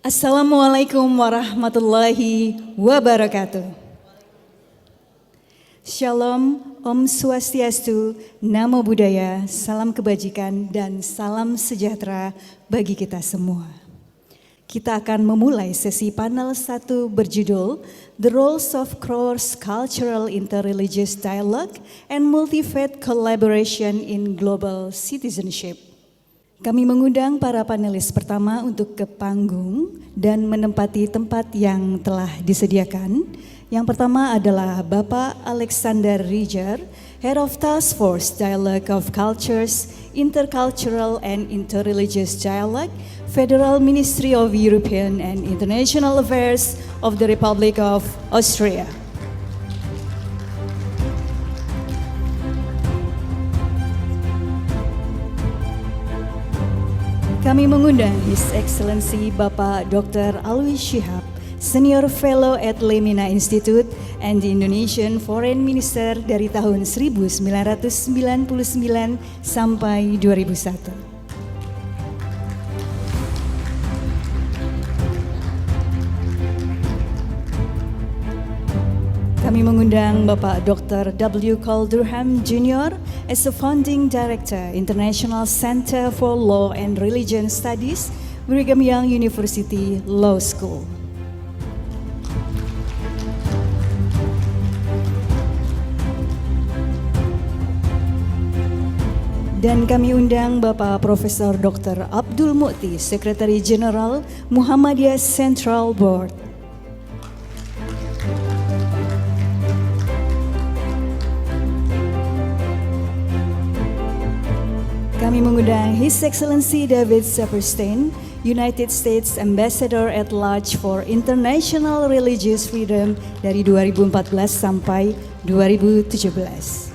Assalamualaikum warahmatullahi wabarakatuh. Shalom, Om Swastiastu, Namo Buddhaya, salam kebajikan dan salam sejahtera bagi kita semua. Kita akan memulai sesi panel 1 berjudul The Roles of Cross-Cultural Interreligious Dialogue and Multi-Faith Collaboration in Global Citizenship. Kami mengundang para panelis pertama untuk ke panggung dan menempati tempat yang telah disediakan. Yang pertama adalah Bapak Alexander Riger, Head of Task Force Dialogue of Cultures, Intercultural and Interreligious Dialogue, Federal Ministry of European and International Affairs of the Republic of Austria. Kami mengundang His Excellency Bapak Dr. Alwi Shihab, Senior Fellow at Lemina Institute and the Indonesian Foreign Minister dari tahun 1999 sampai 2001. Kami mengundang Bapak Dr. W. Cole Durham Jr. as a Founding Director, International Center for Law and Religion Studies, Brigham Young University Law School. Dan kami undang Bapak Profesor Dr. Abdul Mu'ti, Secretary General Muhammadiyah Central Board. Kami mengundang His Excellency David Saperstein, United States Ambassador at Large for International Religious Freedom dari 2014 sampai 2017.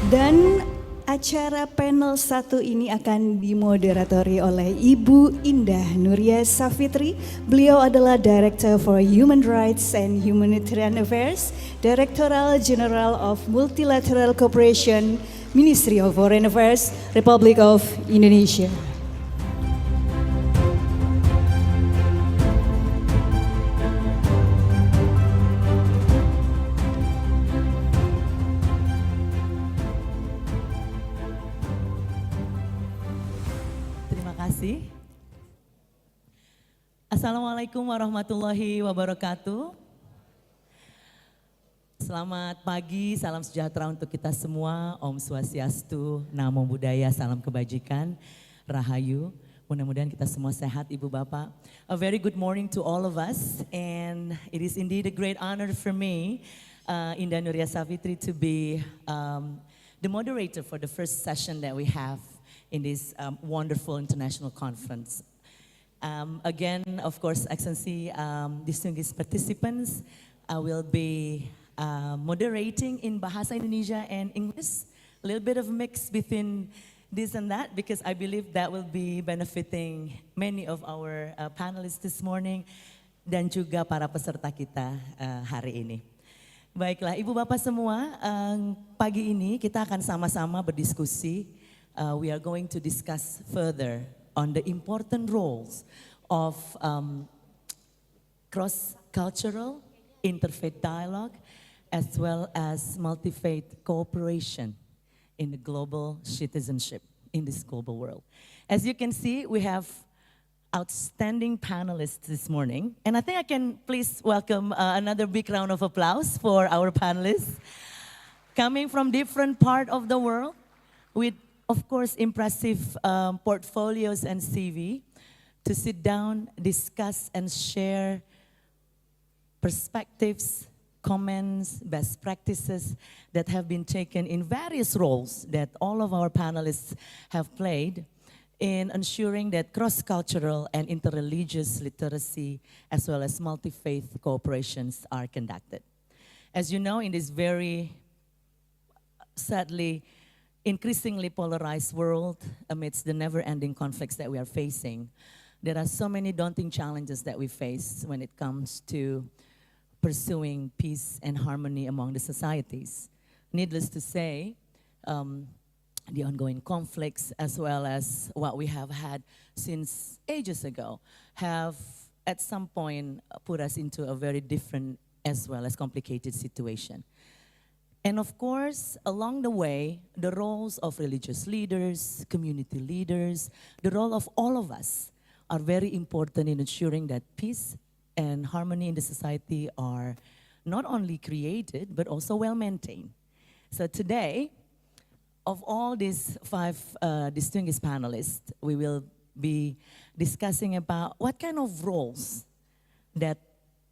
Dan acara panel 1 ini akan dimoderatori oleh Ibu Indah Nuria Safitri. Beliau adalah Director for Human Rights and Humanitarian Affairs, Directoral General of Multilateral Cooperation, Ministry of Foreign Affairs, Republic of Indonesia. Assalamualaikum warahmatullahi wabarakatuh. Selamat pagi, salam sejahtera untuk kita semua. Om Swastiastu, Namo Buddhaya, salam kebajikan, Rahayu. Mudah-mudahan kita semua sehat, Ibu Bapak. A very good morning to all of us, and it is indeed a great honor for me, Indah Nuria Safitri, to be the moderator for the first session that we have in this wonderful international conference. Again, of course, Excellency, distinguished participants, I will be moderating in Bahasa Indonesia and English, a little bit of mix between this and that, because I believe that will be benefiting many of our panelists this morning dan juga para peserta kita hari ini. Baiklah, Ibu Bapak semua, pagi ini kita akan sama-sama berdiskusi. We are going to discuss further on the important roles of cross-cultural interfaith dialogue as well as multi-faith cooperation in the global citizenship in this global world. As you can see, we have outstanding panelists this morning, and I think I can please welcome another big round of applause for our panelists coming from different part of the world with, of course, impressive portfolios and CV to sit down, discuss, and share perspectives, comments, best practices that have been taken in various roles that all of our panelists have played in ensuring that cross-cultural and interreligious literacy as well as multi-faith cooperations are conducted. As you know, in this very, sadly, increasingly polarized world, amidst the never-ending conflicts that we are facing, there are so many daunting challenges that we face when it comes to pursuing peace and harmony among the societies. Needless to say, the ongoing conflicts, as well as what we have had since ages ago, have at some point put us into a very different as well as complicated situation. And of course, along the way, the roles of religious leaders, community leaders, the role of all of us are very important in ensuring that peace and harmony in the society are not only created, but also well maintained. So today, of all these five distinguished panelists, we will be discussing about what kind of roles that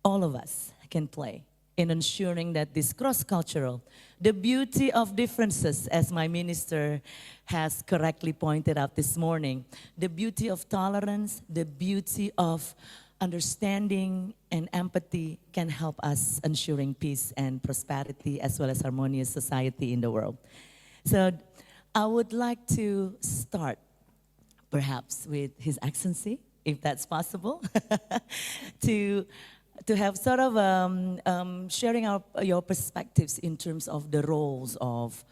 all of us can play in ensuring that this cross-cultural, the beauty of differences, as my minister has correctly pointed out this morning, the beauty of tolerance, the beauty of understanding and empathy can help us ensuring peace and prosperity as well as harmonious society in the world. So I would like to start perhaps with His Excellency, if that's possible, to have sort of sharing your perspectives in terms of the roles of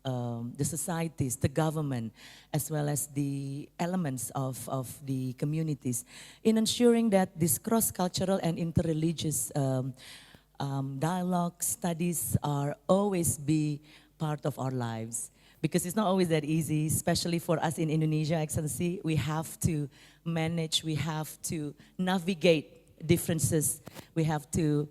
the societies, the government, as well as the elements of the communities in ensuring that this cross-cultural and interreligious dialogue studies are always be part of our lives. Because it's not always that easy, especially for us in Indonesia, Excellency. We have to manage, we have to navigate differences. We have to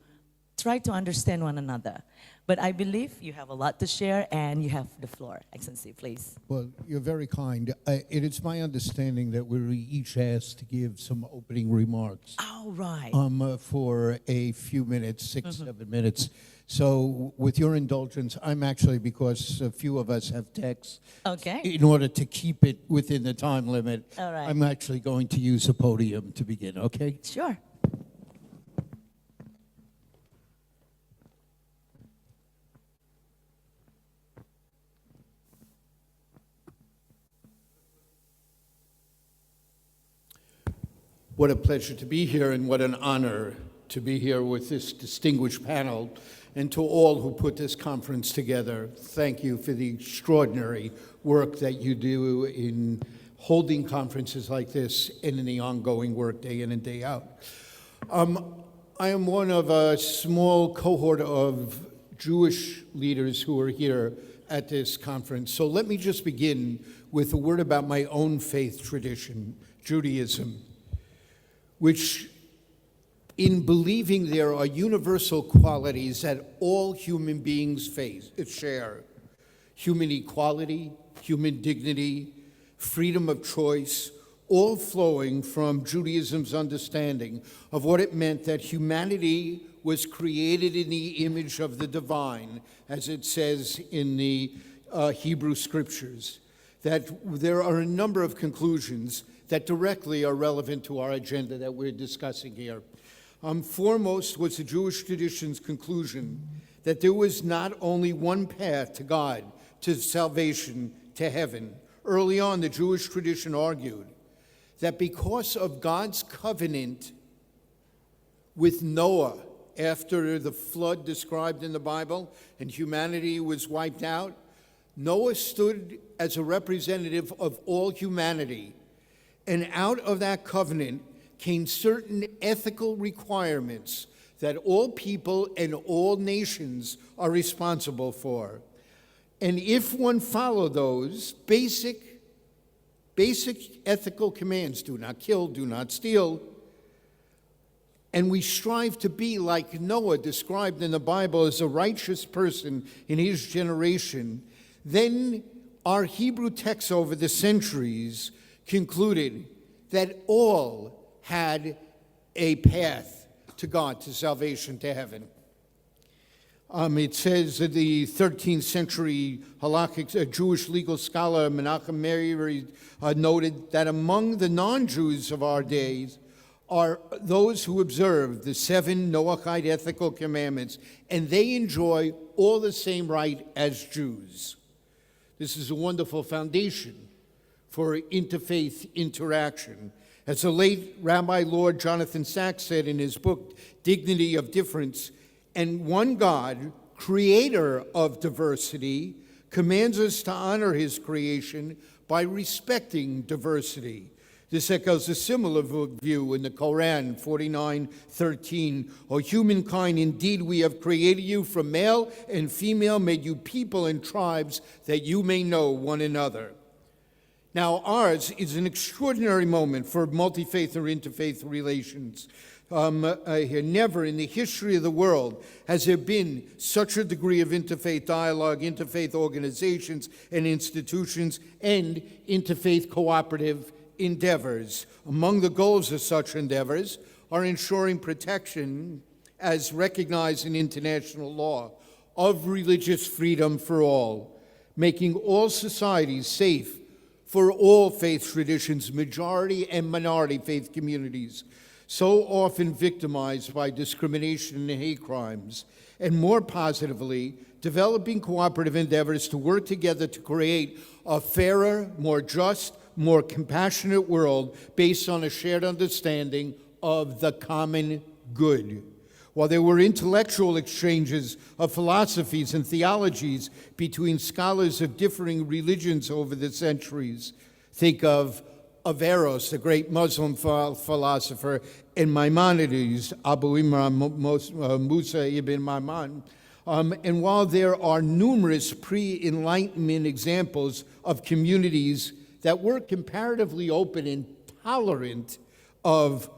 try to understand one another. But I believe you have a lot to share, and you have the floor, Excellency, please. Well, you're very kind. It is my understanding that we're each asked to give some opening remarks. All right. For a few minutes, 7 minutes. So with your indulgence, I'm actually, because a few of us have texts, Okay. in order to keep it within the time limit, All right. I'm actually going to use a podium to begin, okay? Sure. What a pleasure to be here, and what an honor to be here with this distinguished panel. And to all who put this conference together, thank you for the extraordinary work that you do in holding conferences like this and in the ongoing work day in and day out. I am one of a small cohort of Jewish leaders who are here at this conference. So let me just begin with a word about my own faith tradition, Judaism, which in believing there are universal qualities that all human beings share. Human equality, human dignity, freedom of choice, all flowing from Judaism's understanding of what it meant that humanity was created in the image of the divine, as it says in the Hebrew scriptures. That there are a number of conclusions that directly are relevant to our agenda that we're discussing here. Foremost was the Jewish tradition's conclusion that there was not only one path to God, to salvation, to heaven. Early on, the Jewish tradition argued that because of God's covenant with Noah after the flood described in the Bible and humanity was wiped out, Noah stood as a representative of all humanity. And out of that covenant came certain ethical requirements that all people and all nations are responsible for. And if one followed those basic ethical commands, do not kill, do not steal, and we strive to be like Noah, described in the Bible as a righteous person in his generation, then our Hebrew texts over the centuries concluded that all had a path to God, to salvation, to heaven. It says that the 13th century halakhic Jewish legal scholar Menachem Meiri noted that among the non-Jews of our days are those who observe the 7 Noahide ethical commandments, and they enjoy all the same right as Jews. This is a wonderful foundation for interfaith interaction. As the late Rabbi Lord Jonathan Sacks said in his book, Dignity of Difference, and one God, creator of diversity, commands us to honor his creation by respecting diversity. This echoes a similar view in the Quran 49:13. O humankind, indeed we have created you from male and female, made you people and tribes that you may know one another. Now, ours is an extraordinary moment for multi-faith or interfaith relations. Never in the history of the world has there been such a degree of interfaith dialogue, interfaith organizations and institutions, and interfaith cooperative endeavors. Among the goals of such endeavors are ensuring protection, as recognized in international law, of religious freedom for all, making all societies safe for all faith traditions, majority and minority faith communities, so often victimized by discrimination and hate crimes, and more positively, developing cooperative endeavors to work together to create a fairer, more just, more compassionate world based on a shared understanding of the common good. While there were intellectual exchanges of philosophies and theologies between scholars of differing religions over the centuries, think of Averroes, the great Muslim philosopher, and Maimonides, Abu Imran Musa ibn Maimon. And while there are numerous pre-Enlightenment examples of communities that were comparatively open and tolerant of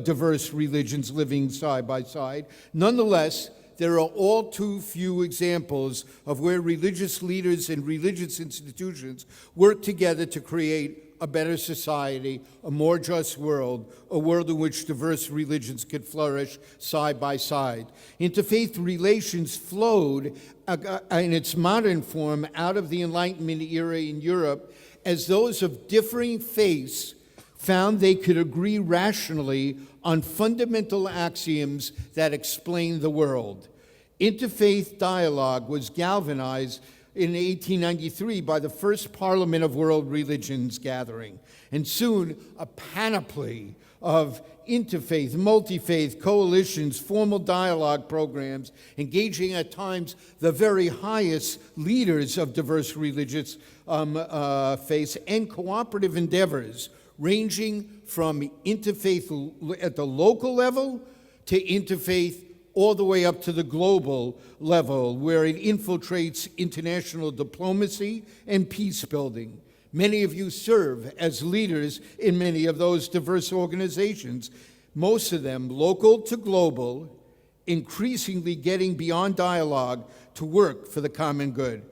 diverse religions living side by side, nonetheless, there are all too few examples of where religious leaders and religious institutions work together to create a better society, a more just world, a world in which diverse religions could flourish side by side. Interfaith relations flowed in its modern form out of the Enlightenment era in Europe as those of differing faiths found they could agree rationally on fundamental axioms that explain the world. Interfaith dialogue was galvanized in 1893 by the first Parliament of World Religions gathering, and soon a panoply of interfaith, multi-faith coalitions, formal dialogue programs, engaging at times the very highest leaders of diverse religious faiths, and cooperative endeavors ranging from interfaith at the local level to interfaith all the way up to the global level, where it infiltrates international diplomacy and peace building. Many of you serve as leaders in many of those diverse organizations, most of them local to global, increasingly getting beyond dialogue to work for the common good,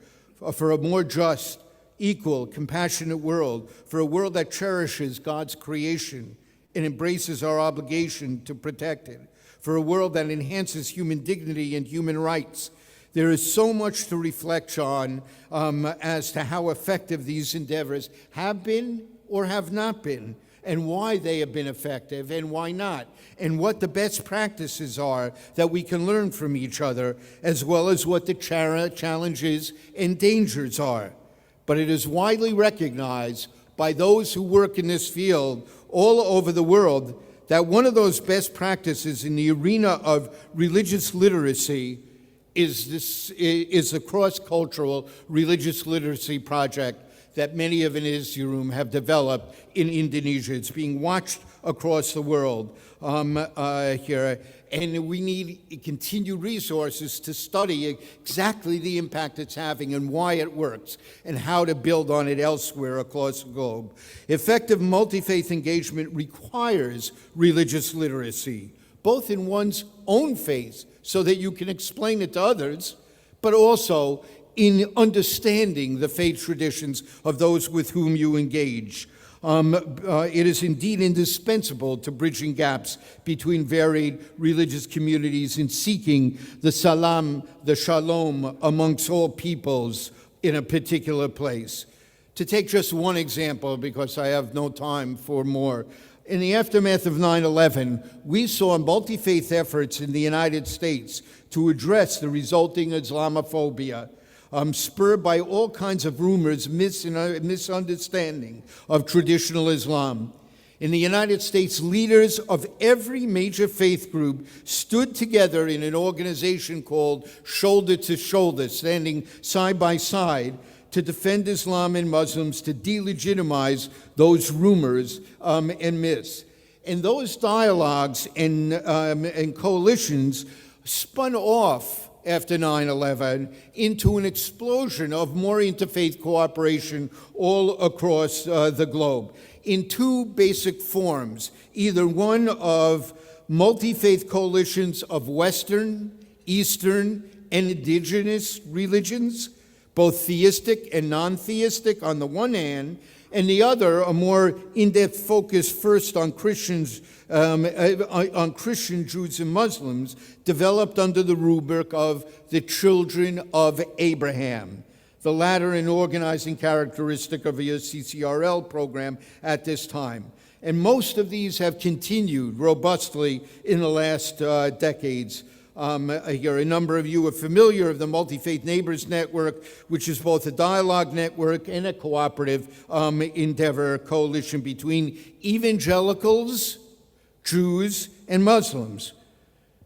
for a more just, equal, compassionate world, for a world that cherishes God's creation and embraces our obligation to protect it, for a world that enhances human dignity and human rights. There is so much to reflect on as to how effective these endeavors have been or have not been, and why they have been effective and why not, and what the best practices are that we can learn from each other, as well as what the challenges and dangers are. But it is widely recognized by those who work in this field all over the world that one of those best practices in the arena of religious literacy is a cross-cultural religious literacy project that many of Newsroom have developed in Indonesia. It's being watched across the world here, and we need continued resources to study exactly the impact it's having and why it works and how to build on it elsewhere across the globe. Effective multi-faith engagement requires religious literacy, both in one's own faith, so that you can explain it to others, but also in understanding the faith traditions of those with whom you engage. It is indeed indispensable to bridging gaps between varied religious communities in seeking the salam, the shalom amongst all peoples in a particular place. To take just one example, because I have no time for more, in the aftermath of 9/11, we saw multi-faith efforts in the United States to address the resulting Islamophobia, spurred by all kinds of rumors, misunderstanding of traditional Islam. In the United States, leaders of every major faith group stood together in an organization called Shoulder to Shoulder, standing side by side to defend Islam and Muslims, to delegitimize those rumors and myths. And those dialogues and coalitions spun off after 9/11 into an explosion of more interfaith cooperation all across the globe in two basic forms, either one of multi-faith coalitions of Western, Eastern, and indigenous religions, both theistic and non-theistic on the one hand, and the other, a more in-depth focus first on Christians, on Christian Jews and Muslims, developed under the rubric of the Children of Abraham, the latter an organizing characteristic of the CCRL program at this time. And most of these have continued robustly in the last decades. Here, a number of you are familiar of the Multi-Faith Neighbors Network, which is both a dialogue network and a cooperative endeavor coalition between evangelicals, Jews, and Muslims.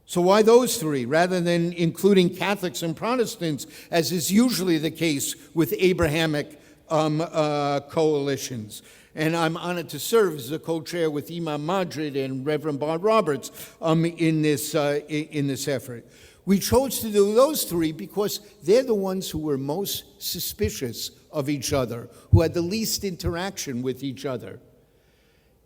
So why those three, rather than including Catholics and Protestants, as is usually the case with Abrahamic coalitions? And I'm honored to serve as a co-chair with Imam Madrid and Reverend Bob Roberts in this effort. We chose to do those three because they're the ones who were most suspicious of each other, who had the least interaction with each other.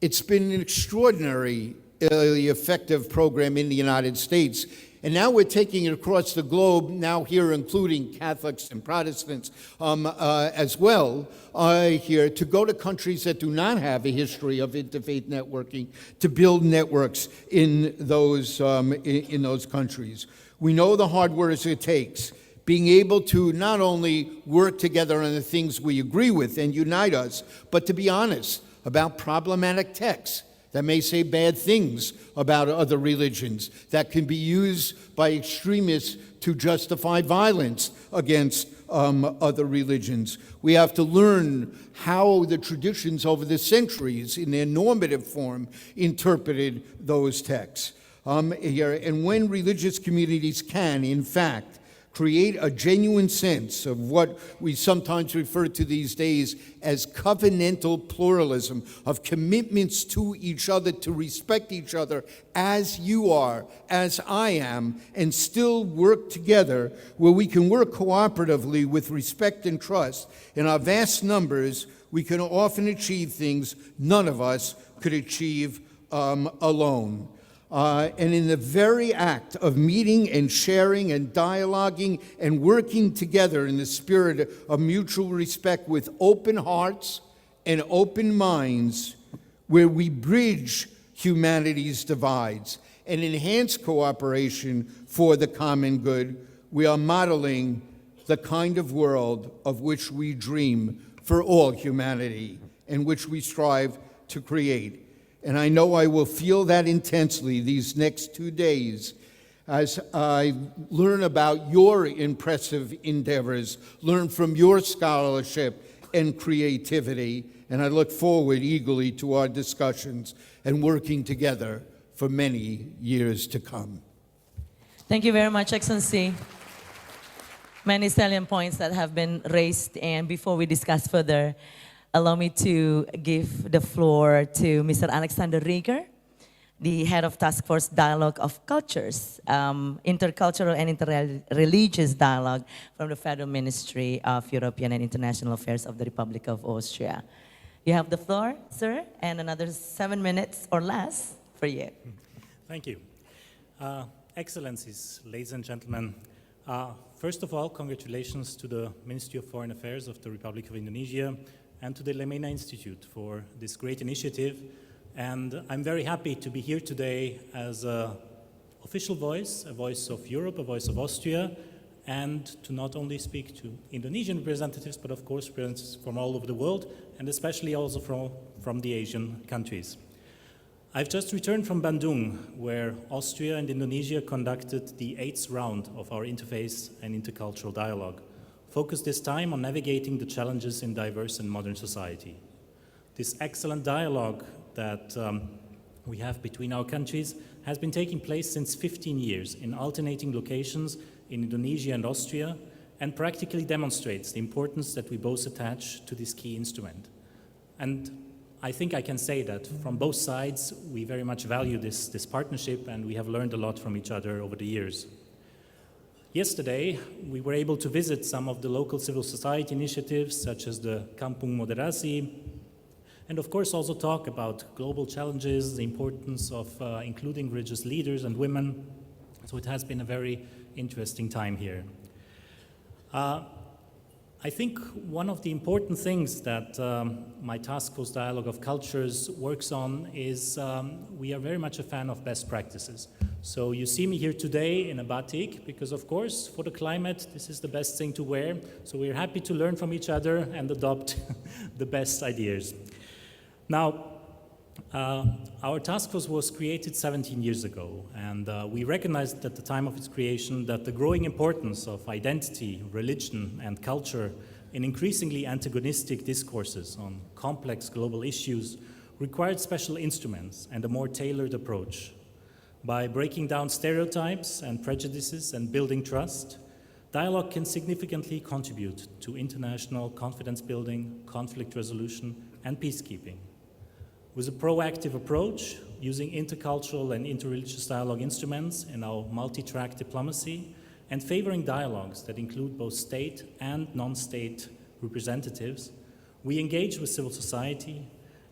It's been an extraordinarily effective program in the United States. And now we're taking it across the globe, now here including Catholics and Protestants as well, here to go to countries that do not have a history of interfaith networking, to build networks in those countries. We know the hard work it takes, being able to not only work together on the things we agree with and unite us, but to be honest about problematic texts that may say bad things about other religions, that can be used by extremists to justify violence against other religions. We have to learn how the traditions over the centuries, in their normative form, interpreted those texts. And when religious communities can, in fact, create a genuine sense of what we sometimes refer to these days as covenantal pluralism, of commitments to each other, to respect each other as you are, as I am, and still work together, where we can work cooperatively with respect and trust. In our vast numbers, we can often achieve things none of us could achieve alone. And in the very act of meeting and sharing and dialoguing and working together in the spirit of mutual respect with open hearts and open minds, where we bridge humanity's divides and enhance cooperation for the common good, we are modeling the kind of world of which we dream for all humanity and which we strive to create. And I know I will feel that intensely these next 2 days as I learn about your impressive endeavors, learn from your scholarship and creativity, and I look forward eagerly to our discussions and working together for many years to come. Thank you very much, Excellency. Many salient points that have been raised, and before we discuss further, allow me to give the floor to Mr. Alexander Rieger, the head of Task Force Dialogue of Cultures, Intercultural and Interreligious Dialogue from the Federal Ministry of European and International Affairs of the Republic of Austria. You have the floor, sir, and another 7 minutes or less for you. Thank you. Excellencies, ladies and gentlemen, first of all, congratulations to the Ministry of Foreign Affairs of the Republic of Indonesia and to the Lemena Institute for this great initiative. And I'm very happy to be here today as an official voice, a voice of Europe, a voice of Austria, and to not only speak to Indonesian representatives, but of course representatives from all over the world, and especially also from the Asian countries. I've just returned from Bandung, where Austria and Indonesia conducted the 8th round of our interfaith and intercultural dialogue, focused this time on navigating the challenges in diverse and modern society. This excellent dialogue that we have between our countries has been taking place since 15 years in alternating locations in Indonesia and Austria, and practically demonstrates the importance that we both attach to this key instrument. And I think I can say that from both sides, we very much value this partnership, and we have learned a lot from each other over the years. Yesterday, we were able to visit some of the local civil society initiatives, such as the Kampung Moderasi, and of course also talk about global challenges, the importance of including religious leaders and women. So it has been a very interesting time here. I think one of the important things that my Task Force Dialogue of Cultures works on is we are very much a fan of best practices. So you see me here today in a batik because, of course, for the climate, this is the best thing to wear. So we're happy to learn from each other and adopt the best ideas. Now, our task force was created 17 years ago, and we recognized at the time of its creation that the growing importance of identity, religion, and culture in increasingly antagonistic discourses on complex global issues required special instruments and a more tailored approach. By breaking down stereotypes and prejudices and building trust, dialogue can significantly contribute to international confidence building, conflict resolution, and peacekeeping. With a proactive approach, using intercultural and interreligious dialogue instruments in our multi-track diplomacy, and favoring dialogues that include both state and non-state representatives, we engage with civil society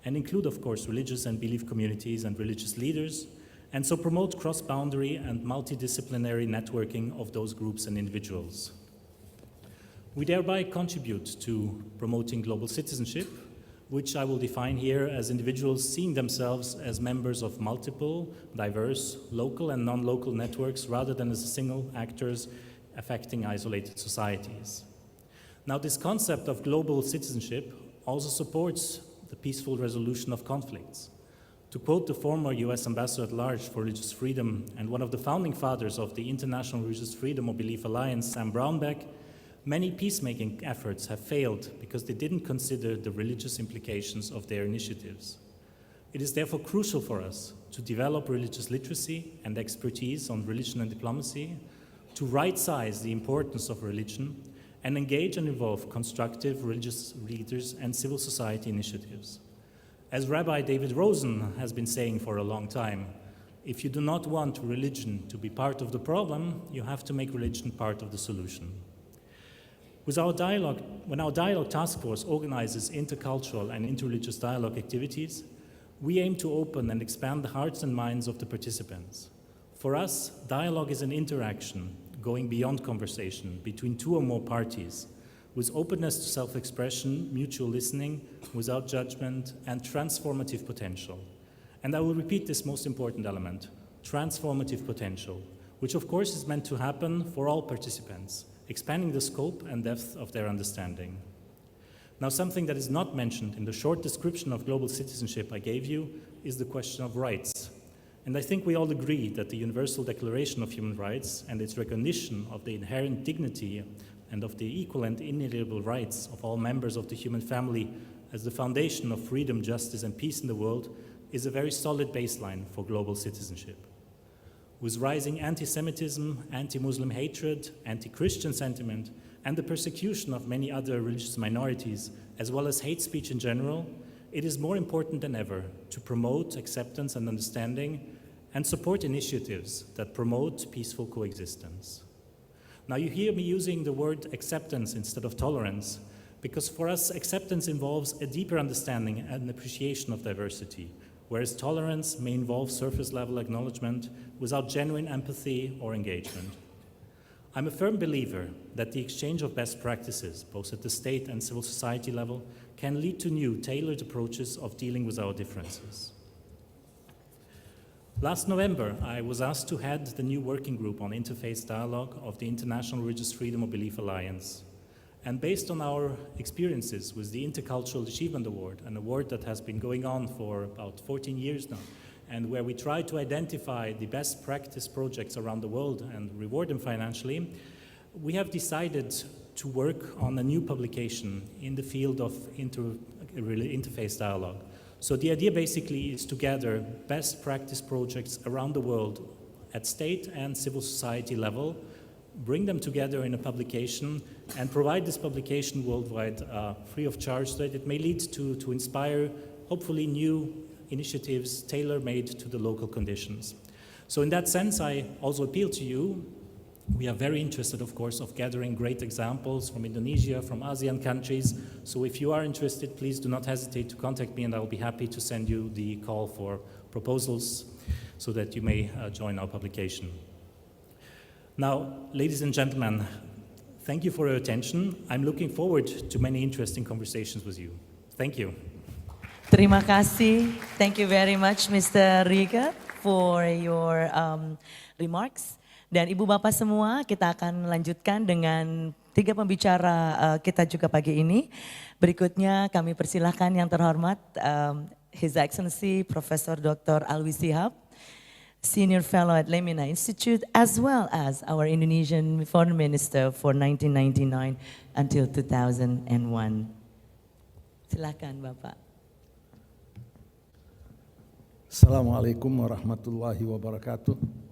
and include, of course, religious and belief communities and religious leaders, and so promote cross-boundary and multidisciplinary networking of those groups and individuals. We thereby contribute to promoting global citizenship, which I will define here as individuals seeing themselves as members of multiple, diverse, local and non-local networks rather than as single actors affecting isolated societies. Now, this concept of global citizenship also supports the peaceful resolution of conflicts. To quote the former US Ambassador at Large for Religious Freedom and one of the founding fathers of the International Religious Freedom or Belief Alliance, Sam Brownback, many peacemaking efforts have failed because they didn't consider the religious implications of their initiatives. It is therefore crucial for us to develop religious literacy and expertise on religion and diplomacy, to right-size the importance of religion, and engage and involve constructive religious leaders and civil society initiatives. As Rabbi David Rosen has been saying for a long time, if you do not want religion to be part of the problem, you have to make religion part of the solution. When our dialogue task force organizes intercultural and interreligious dialogue activities, we aim to open and expand the hearts and minds of the participants. For us, dialogue is an interaction going beyond conversation between two or more parties, with openness to self-expression, mutual listening, without judgment, and transformative potential. And I will repeat this most important element, transformative potential, which of course is meant to happen for all participants, expanding the scope and depth of their understanding. Now, something that is not mentioned in the short description of global citizenship I gave you is the question of rights. And I think we all agree that the Universal Declaration of Human Rights and its recognition of the inherent dignity and of the equal and inalienable rights of all members of the human family as the foundation of freedom, justice, and peace in the world is a very solid baseline for global citizenship. With rising anti-Semitism, anti-Muslim hatred, anti-Christian sentiment, and the persecution of many other religious minorities, as well as hate speech in general, it is more important than ever to promote acceptance and understanding and support initiatives that promote peaceful coexistence. Now, you hear me using the word acceptance instead of tolerance, because for us, acceptance involves a deeper understanding and appreciation of diversity, whereas tolerance may involve surface-level acknowledgement without genuine empathy or engagement. I'm a firm believer that the exchange of best practices, both at the state and civil society level, can lead to new, tailored approaches of dealing with our differences. Last November, I was asked to head the new working group on interfaith dialogue of the International Religious Freedom or Belief Alliance. And based on our experiences with the Intercultural Achievement Award, an award that has been going on for about 14 years now, and where we try to identify the best practice projects around the world and reward them financially, we have decided to work on a new publication in the field of interfaith dialogue. So the idea basically is to gather best practice projects around the world at state and civil society level, bring them together in a publication, and provide this publication worldwide free of charge so that it may lead to inspire, hopefully, new initiatives tailor-made to the local conditions. So in that sense, I also appeal to you. We are very interested, of course, of gathering great examples from Indonesia, from ASEAN countries. So if you are interested, please do not hesitate to contact me, and I will be happy to send you the call for proposals so that you may join our publication. Now, ladies and gentlemen, thank you for your attention. I'm looking forward to many interesting conversations with you. Thank you. Terima kasih. Thank you very much, Mr. Rieger, for your remarks. Dan Ibu Bapak semua, kita akan lanjutkan dengan 3 pembicara kita juga pagi ini. Berikutnya kami persilahkan yang terhormat His Excellency Profesor Dr. Alwi Shihab, Senior Fellow at Lemina Institute, as well as our Indonesian Foreign Minister for 1999 until 2001. Silakan Bapak. Assalamualaikum warahmatullahi wabarakatuh.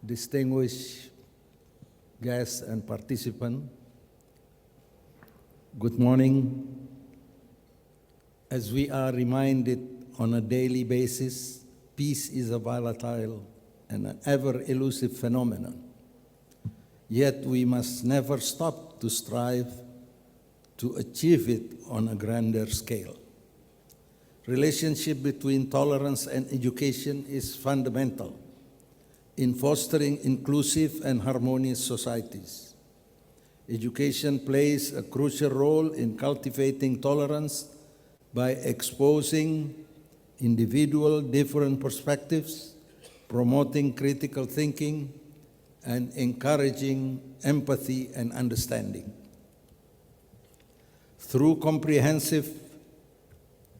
Distinguished guests and participants, good morning. As we are reminded on a daily basis, peace is a volatile and an ever-elusive phenomenon. Yet we must never stop to strive to achieve it on a grander scale. Relationship between tolerance and education is fundamental in fostering inclusive and harmonious societies. Education plays a crucial role in cultivating tolerance by exposing individual different perspectives, promoting critical thinking, and encouraging empathy and understanding. Through comprehensive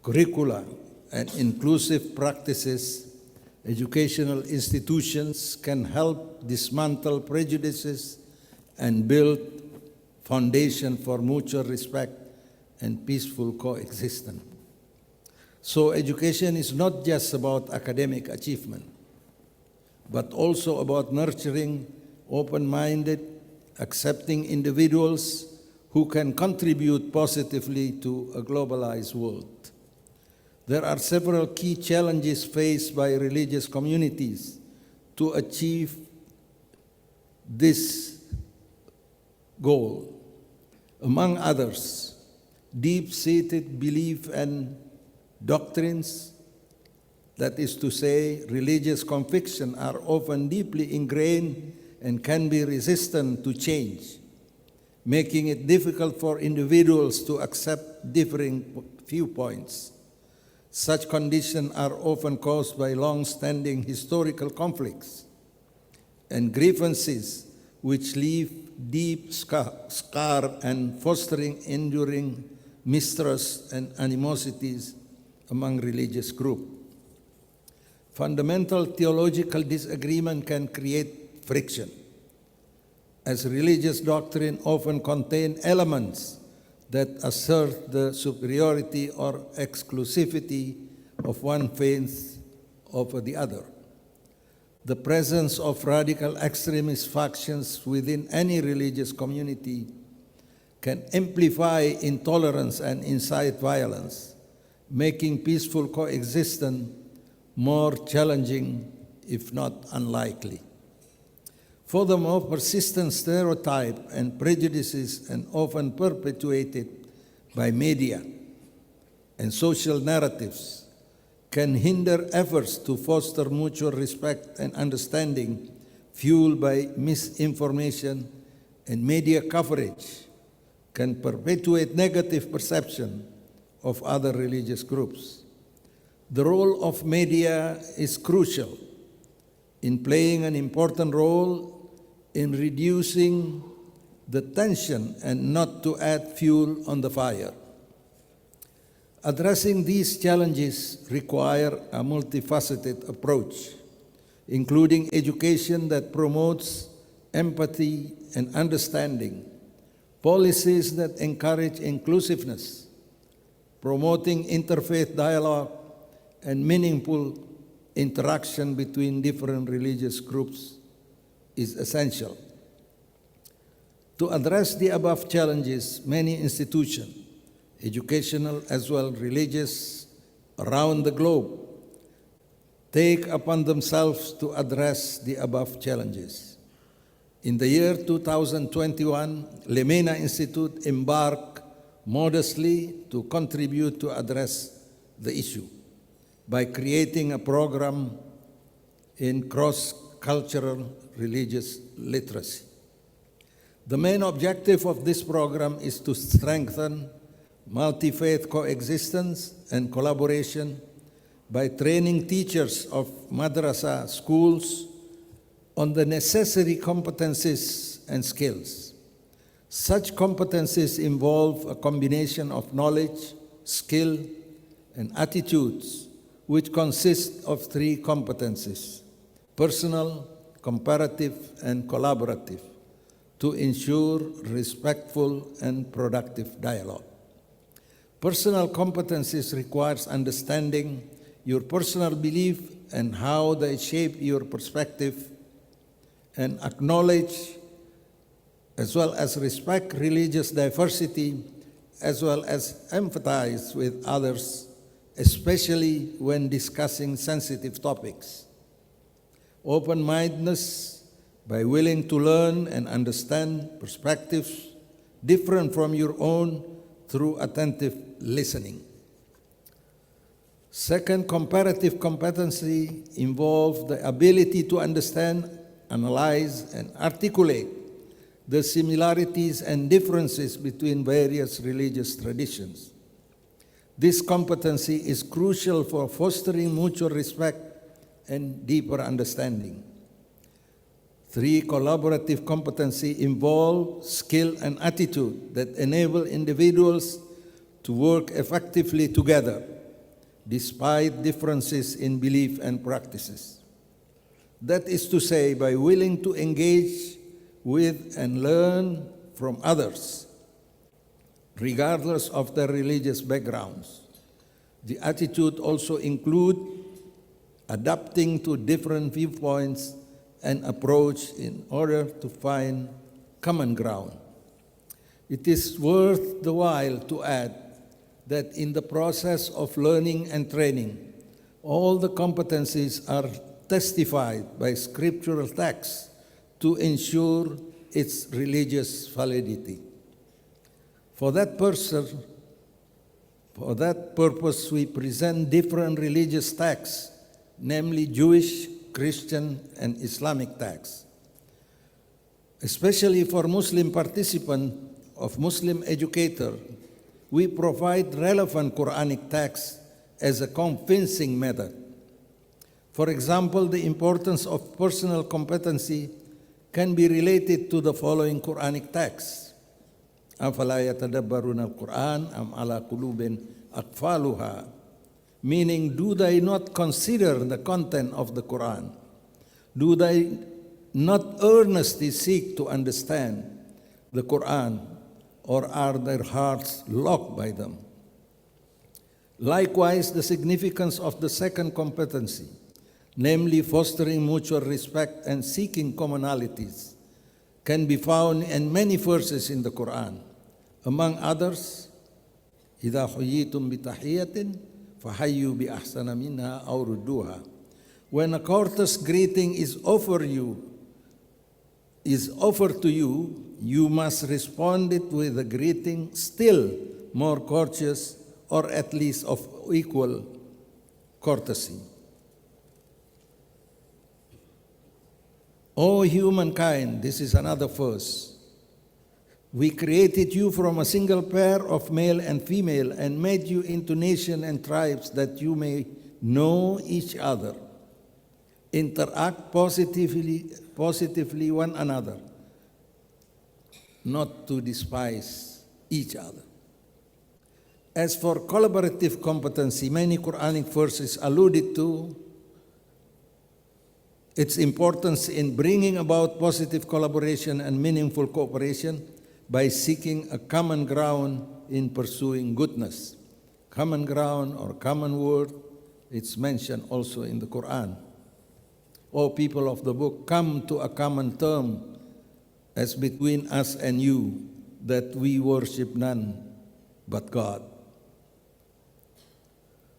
curricula and inclusive practices, educational institutions can help dismantle prejudices and build foundation for mutual respect and peaceful coexistence. So education is not just about academic achievement, but also about nurturing open-minded, accepting individuals who can contribute positively to a globalized world. There are several key challenges faced by religious communities to achieve this goal. Among others, deep-seated belief and doctrines, that is to say, religious convictions, are often deeply ingrained and can be resistant to change, making it difficult for individuals to accept differing viewpoints. Such conditions are often caused by long-standing historical conflicts and grievances which leave deep scar and fostering enduring mistrust and animosities among religious groups. Fundamental theological disagreement can create friction, as religious doctrine often contain elements that assert the superiority or exclusivity of one faith over the other. The presence of radical extremist factions within any religious community can amplify intolerance and incite violence, making peaceful coexistence more challenging, if not unlikely. Furthermore, persistent stereotypes and prejudices, and often perpetuated by media and social narratives, can hinder efforts to foster mutual respect and understanding, fueled by misinformation and media coverage, can perpetuate negative perception of other religious groups. The role of media is crucial in playing an important role in reducing the tension and not to add fuel on the fire. Addressing these challenges require a multifaceted approach, including education that promotes empathy and understanding, policies that encourage inclusiveness, promoting interfaith dialogue and meaningful interaction between different religious groups is essential. To address the above challenges, many institutions, educational as well religious, around the globe, take upon themselves to address the above challenges. In the year 2021, Lemena Institute embarked modestly to contribute to address the issue by creating a program in cross-cultural religious literacy. The main objective of this program is to strengthen multi-faith coexistence and collaboration by training teachers of madrasa schools on the necessary competencies and skills. Such competencies involve a combination of knowledge, skill, and attitudes, which consist of three competencies: personal, comparative, and collaborative, to ensure respectful and productive dialogue. Personal competencies requires understanding your personal belief and how they shape your perspective, and acknowledge as well as respect religious diversity, as well as empathize with others, especially when discussing sensitive topics. Open-mindedness, by willing to learn and understand perspectives different from your own through attentive listening. Second, comparative competency involves the ability to understand, analyze, and articulate the similarities and differences between various religious traditions. This competency is crucial for fostering mutual respect and deeper understanding. Three, collaborative competency involve skill and attitude that enable individuals to work effectively together, despite differences in belief and practices. That is to say, by willing to engage with and learn from others, regardless of their religious backgrounds. The attitude also includes adapting to different viewpoints and approach in order to find common ground. It is worth the while to add that in the process of learning and training, all the competencies are testified by scriptural texts to ensure its religious validity. For that purpose, we present different religious texts, namely Jewish, Christian, and Islamic texts. Especially for Muslim participants of Muslim educator, we provide relevant Quranic texts as a convincing method. For example, the importance of personal competency can be related to the following Quranic texts. أَفَلَا يَتَدَبَّرُونَ الْقُرْآنَ أَمْ عَلَى قُلُوبٍ أَقْفَالُهَا, meaning, do they not consider the content of the Quran? Do they not earnestly seek to understand the Quran, or are their hearts locked by them? Likewise, the significance of the second competency, namely fostering mutual respect and seeking commonalities, can be found in many verses in the Quran. Among others, إِذَا حُيِّيتُم بِتَحِيَّةٍ فَحَيُّوا بِأَحْسَنَ مِنْهَا أَوْ رُدُّوهَا. When a courteous greeting is offered to you, you must respond it with a greeting still more courteous, or at least of equal courtesy. O humankind, this is another verse. We created you from a single pair of male and female and made you into nations and tribes that you may know each other. Interact positively one another, not to despise each other. As for collaborative competency, many Quranic verses alluded to its importance in bringing about positive collaboration and meaningful cooperation by seeking a common ground in pursuing goodness. common ground or common word. It's mentioned also in the Quran. O people of the book, come to a common term as between us and you, that we worship none but God.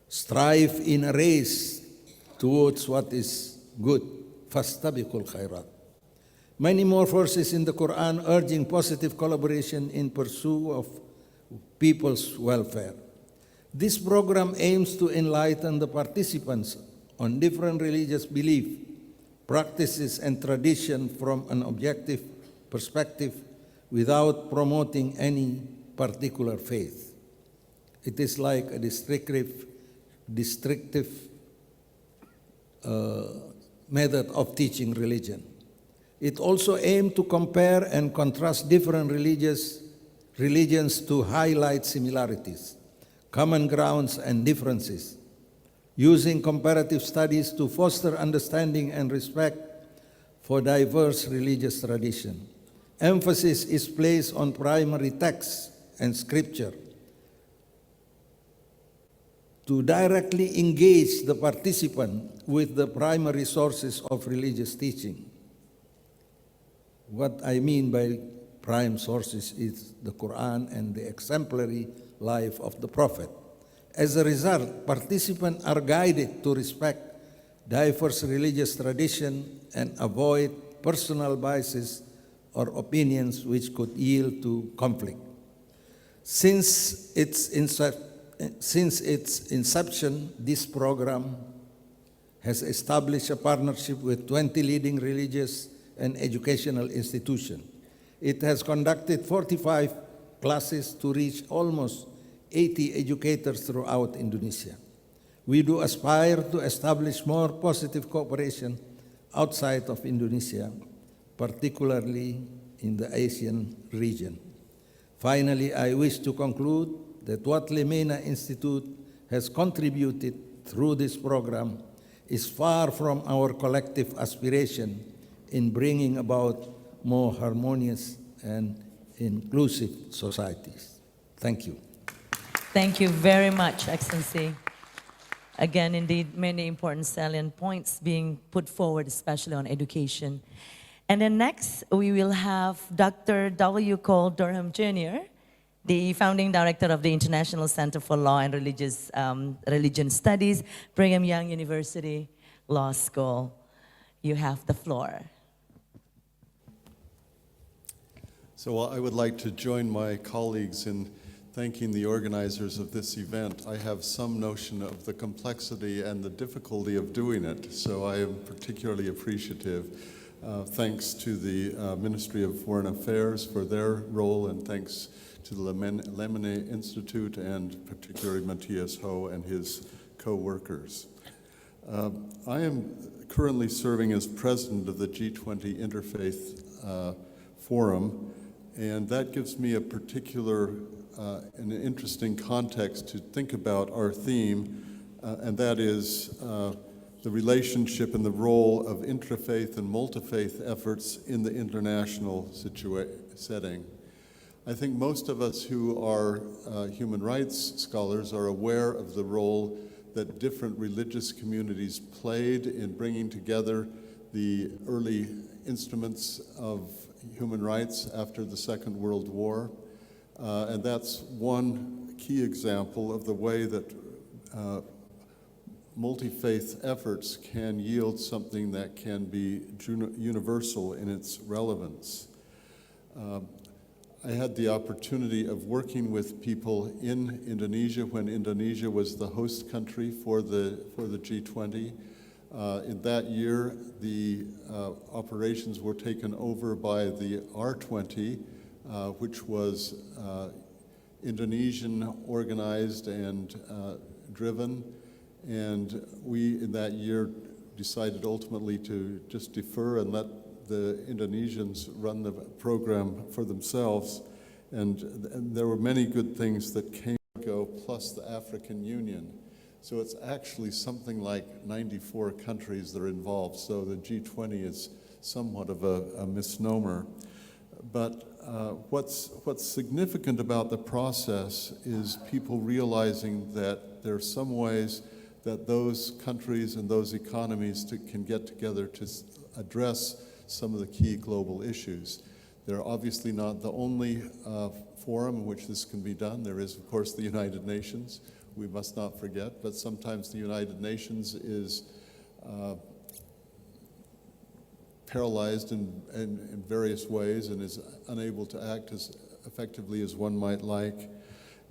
Strive in a race towards what is good. Fastabiqul khairat. Many more verses in the Quran urging positive collaboration in pursuit of people's welfare. This program aims to enlighten the participants on different religious beliefs, practices, and tradition from an objective perspective without promoting any particular faith. It is like a districtive method of teaching religion. It also aimed to compare and contrast different religions to highlight similarities, common grounds, and differences, using comparative studies to foster understanding and respect for diverse religious tradition. Emphasis is placed on primary texts and scripture to directly engage the participant with the primary sources of religious teaching. What I mean by prime sources is the Quran and the exemplary life of the Prophet. As a result, participants are guided to respect diverse religious tradition and avoid personal biases or opinions which could yield to conflict. Since its inception, this program has established a partnership with 20 leading religious and educational institutions. It has conducted 45 classes to reach almost 80 educators throughout Indonesia. We do aspire to establish more positive cooperation outside of Indonesia, particularly in the Asian region. Finally, I wish to conclude that what Lemena Institute has contributed through this program is far from our collective aspiration in bringing about more harmonious and inclusive societies. Thank you. Thank you very much, Excellency. Again, indeed, many important salient points being put forward, especially on education. And then next, we will have Dr. W. Cole Durham Jr., the founding director of the International Center for Law and Religion Studies, Brigham Young University Law School. You have the floor. So I would like to join my colleagues in thanking the organizers of this event. I have some notion of the complexity and the difficulty of doing it, so I am particularly appreciative. Thanks to the Ministry of Foreign Affairs for their role, and thanks to the Lemena Institute, and particularly Matthias Ho and his co-workers. I am currently serving as president of the G20 Interfaith Forum, and that gives me a particular and an interesting context to think about our theme, and that is the relationship and the role of intrafaith and multi-faith efforts in the international setting. I think most of us who are human rights scholars are aware of the role that different religious communities played in bringing together the early instruments of human rights after the Second World War. And that's one key example of the way that multi-faith efforts can yield something that can be universal in its relevance. I had the opportunity of working with people in Indonesia when Indonesia was the host country for the G20. In that year, the operations were taken over by the R20, which was Indonesian organized and driven. And we, in that year, decided ultimately to just defer and let the Indonesians run the program for themselves. And there were many good things that came and go, plus the African Union. So it's actually something like 94 countries that are involved. So the G20 is somewhat of a misnomer. But what's significant about the process is people realizing that there are some ways that those countries and those economies can get together to address some of the key global issues. They're obviously not the only forum in which this can be done. There is, of course, the United Nations, we must not forget, but sometimes the United Nations is paralyzed in various ways and is unable to act as effectively as one might like.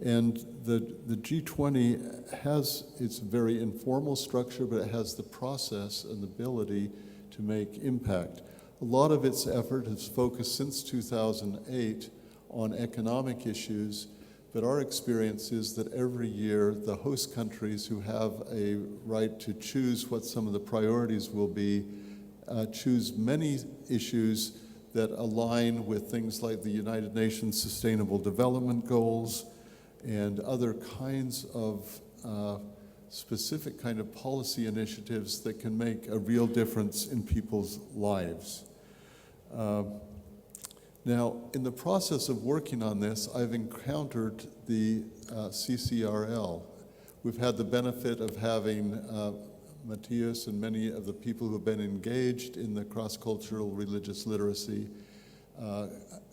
And the G20 has its very informal structure, but it has the process and the ability to make impact. A lot of its effort has focused since 2008 on economic issues, but our experience is that every year the host countries who have a right to choose what some of the priorities will be choose many issues that align with things like the United Nations Sustainable Development Goals and other kinds of specific kind of policy initiatives that can make a real difference in people's lives. Now, in the process of working on this, I've encountered the CCRL. We've had the benefit of having Matthias and many of the people who have been engaged in the cross-cultural religious literacy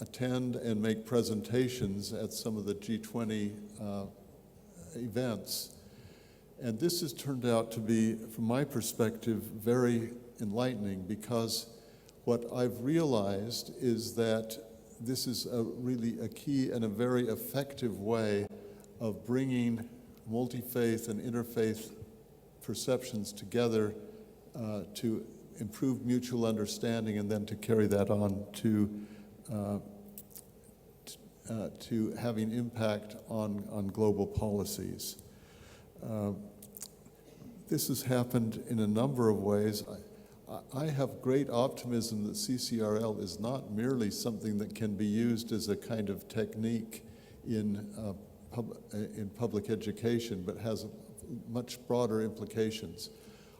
attend and make presentations at some of the G20 events. And this has turned out to be, from my perspective, very enlightening, because what I've realized is that this is really a key and a very effective way of bringing multi-faith and interfaith perceptions together to improve mutual understanding and then to carry that on to having impact on global policies. This has happened in a number of ways. I have great optimism that CCRL is not merely something that can be used as a kind of technique in public education, but has much broader implications.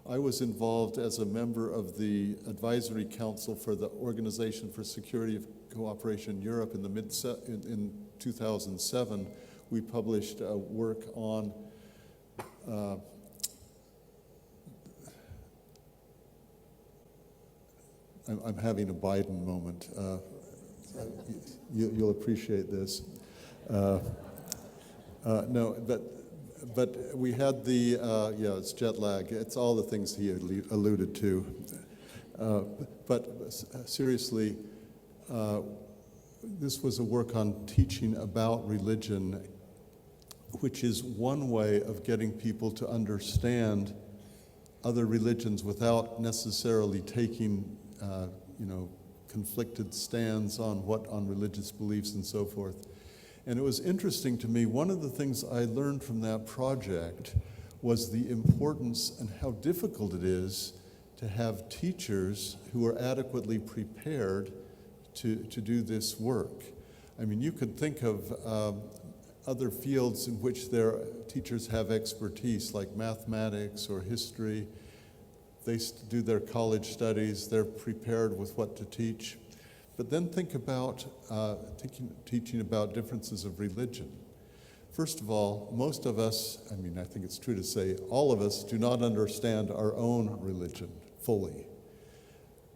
I was involved as a member of the Advisory Council for the Organization for Security and Cooperation in Europe in 2007. We published a work on I'm having a Biden moment. You'll appreciate this. No, but we had the, it's jet lag. It's all the things he alluded to. But seriously, this was a work on teaching about religion, which is one way of getting people to understand other religions without necessarily taking conflicted stands on religious beliefs and so forth. And it was interesting to me, one of the things I learned from that project was the importance and how difficult it is to have teachers who are adequately prepared to do this work. I mean, you could think of other fields in which their teachers have expertise, like mathematics or history. They do their college studies, they're prepared with what to teach. But then think about teaching about differences of religion. First of all, most of us, I think it's true to say, all of us do not understand our own religion fully.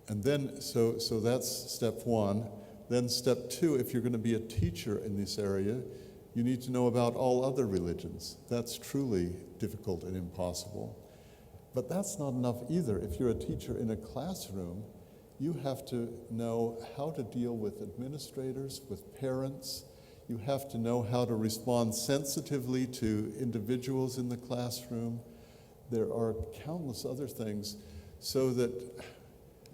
And then, so that's step one. Then step two, if you're going to be a teacher in this area, you need to know about all other religions. That's truly difficult and impossible. But that's not enough either. If you're a teacher in a classroom, you have to know how to deal with administrators, with parents. You have to know how to respond sensitively to individuals in the classroom. There are countless other things, so that,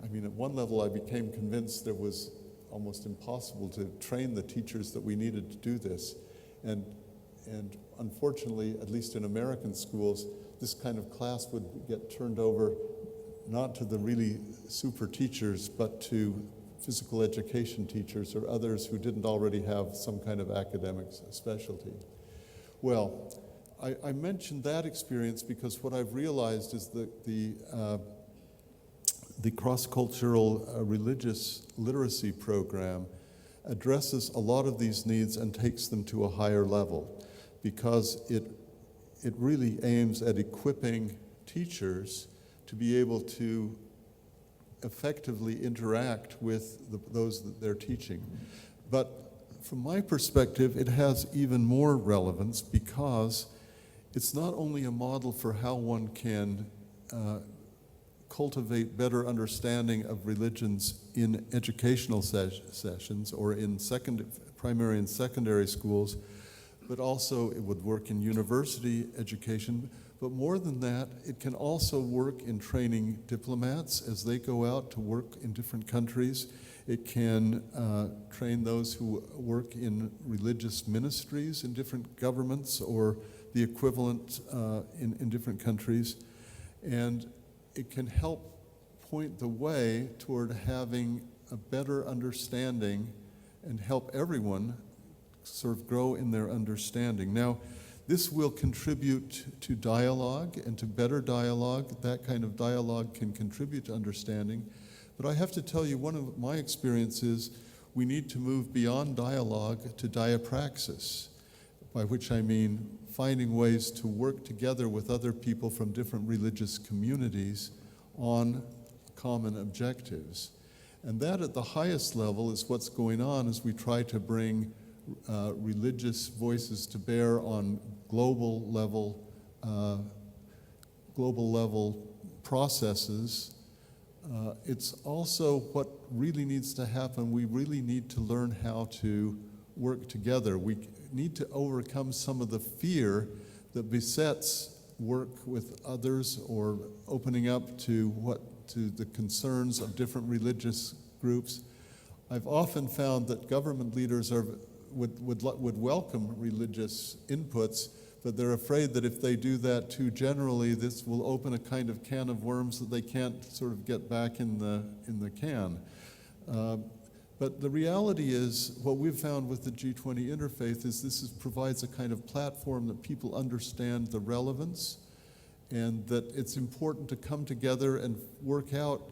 at one level I became convinced it was almost impossible to train the teachers that we needed to do this. And unfortunately, at least in American schools, this kind of class would get turned over not to the really super teachers, but to physical education teachers or others who didn't already have some kind of academic specialty. Well, I mentioned that experience because what I've realized is that the cross-cultural religious literacy program addresses a lot of these needs and takes them to a higher level, because it really aims at equipping teachers to be able to effectively interact with those that they're teaching. But from my perspective, it has even more relevance, because it's not only a model for how one can cultivate better understanding of religions in educational sessions or in primary and secondary schools, but also it would work in university education. But more than that, it can also work in training diplomats as they go out to work in different countries. It can train those who work in religious ministries in different governments or the equivalent in different countries. And it can help point the way toward having a better understanding and help everyone sort of grow in their understanding. Now, this will contribute to dialogue and to better dialogue. That kind of dialogue can contribute to understanding. But I have to tell you, one of my experiences, we need to move beyond dialogue to diapraxis, by which I mean finding ways to work together with other people from different religious communities on common objectives. And that at the highest level is what's going on as we try to bring religious voices to bear on global level processes. It's also what really needs to happen. We really need to learn how to work together. We need to overcome some of the fear that besets work with others or opening up to the concerns of different religious groups. I've often found that government leaders would welcome religious inputs, but they're afraid that if they do that too generally, this will open a kind of can of worms that they can't sort of get back in the can. But the reality is, what we've found with the G20 Interfaith is this provides a kind of platform that people understand the relevance, and that it's important to come together and work out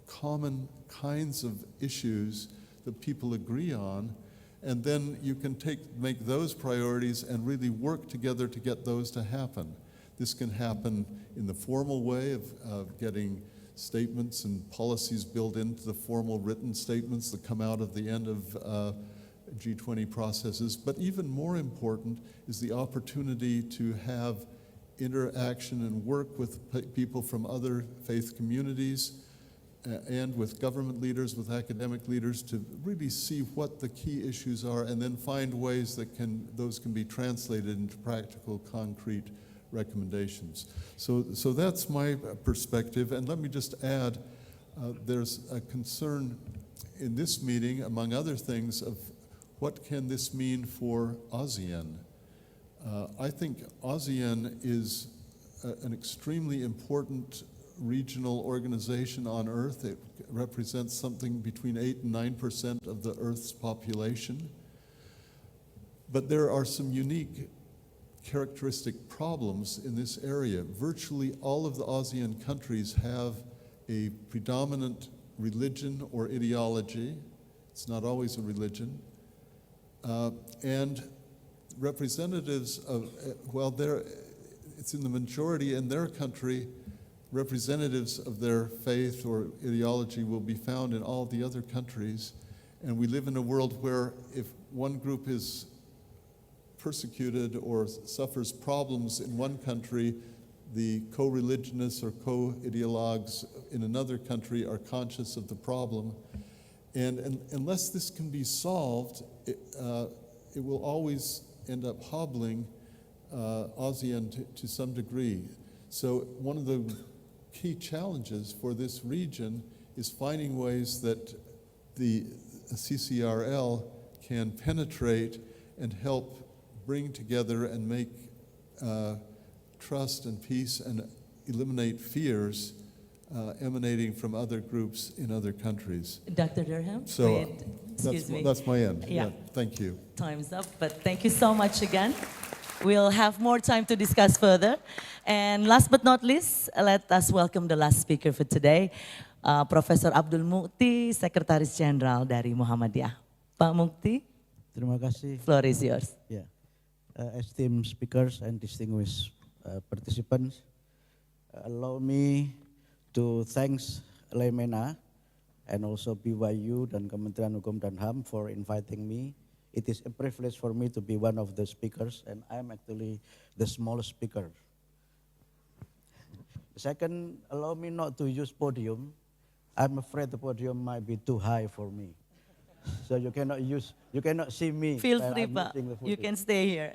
common kinds of issues that people agree on, and then you can make those priorities and really work together to get those to happen. This can happen in the formal way of getting statements and policies built into the formal written statements that come out of the end of G20 processes. But even more important is the opportunity to have interaction and work with people from other faith communities and with government leaders, with academic leaders, to really see what the key issues are and then find ways that those can be translated into practical, concrete recommendations. So that's my perspective. And let me just add, there's a concern in this meeting, among other things, of what can this mean for ASEAN? I think ASEAN is an extremely important regional organization on Earth. It represents something between 8 and 9% of the Earth's population. But there are some unique characteristic problems in this area. Virtually all of the ASEAN countries have a predominant religion or ideology. It's not always a religion. And representatives of, it's in the majority in their country, representatives of their faith or ideology will be found in all the other countries. And we live in a world where if one group is persecuted or suffers problems in one country, the co-religionists or co-ideologues in another country are conscious of the problem. And unless this can be solved, it will always end up hobbling ASEAN to some degree. So one of the key challenges for this region is finding ways that the CCRL can penetrate and help bring together and make trust and peace and eliminate fears emanating from other groups in other countries. Dr. Durham, So excuse me. that's my end. Yeah. Thank you. Time's up, but thank you so much again. We'll have more time to discuss further. And last but not least, let us welcome the last speaker for today, Profesor Abdul Mukti, Sekretaris Jenderal dari Muhammadiyah. Pak Mukti, Terima kasih. floor is yours. Yeah. Esteemed speakers and distinguished participants, allow me to thanks Lemena and also BYU dan Kementerian Hukum dan HAM for inviting me. It is a privilege for me to be one of the speakers, and I'm actually the smallest speaker. Second, allow me not to use podium. I'm afraid the podium might be too high for me. So you cannot see me. Feel while free, I'm Pak. using the You podium. can stay here.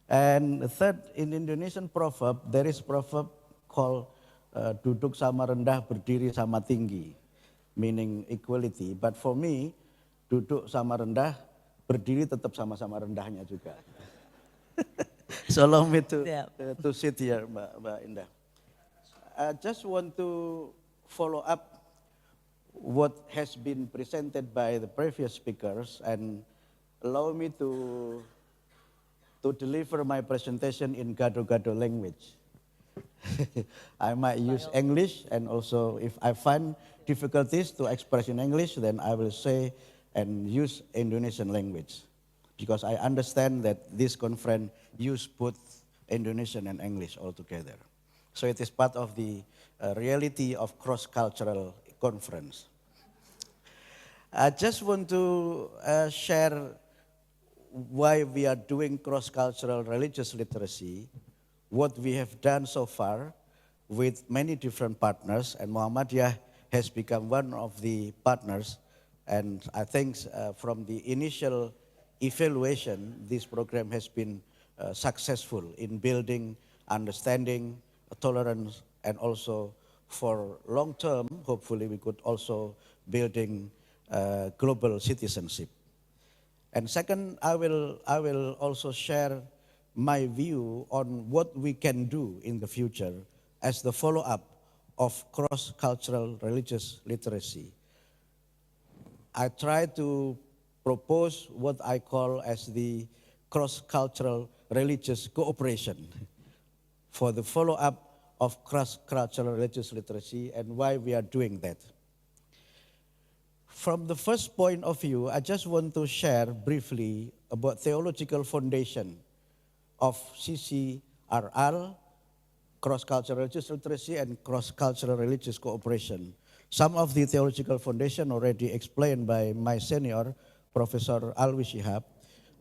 And third, in Indonesian proverb, there is proverb called duduk sama rendah, berdiri sama tinggi, meaning equality. But for me, duduk sama rendah, berdiri tetap sama-sama rendahnya juga. So allow me to sit here, Mbak Indah. I just want to follow up what has been presented by the previous speakers and allow me to deliver my presentation in Gado-Gado language. I might use English, and also if I find difficulties to express in English, then I will say and use Indonesian language. Because I understand that this conference use both Indonesian and English altogether. So it is part of the reality of cross-cultural conference. I just want to share why we are doing cross-cultural religious literacy, what we have done so far with many different partners, and Muhammadiyah has become one of the partners. And I think from the initial evaluation, this program has been successful in building understanding, tolerance, and also for long term, hopefully we could also building global citizenship. And second, I will also share my view on what we can do in the future as the follow-up of cross-cultural religious literacy. I try to propose what I call as the cross-cultural religious cooperation for the follow-up of cross-cultural religious literacy and why we are doing that. From the first point of view, I just want to share briefly about theological foundation of CCRL, cross-cultural religious literacy, and cross-cultural religious cooperation. Some of the theological foundation already explained by my senior, Professor Alwi Shihab,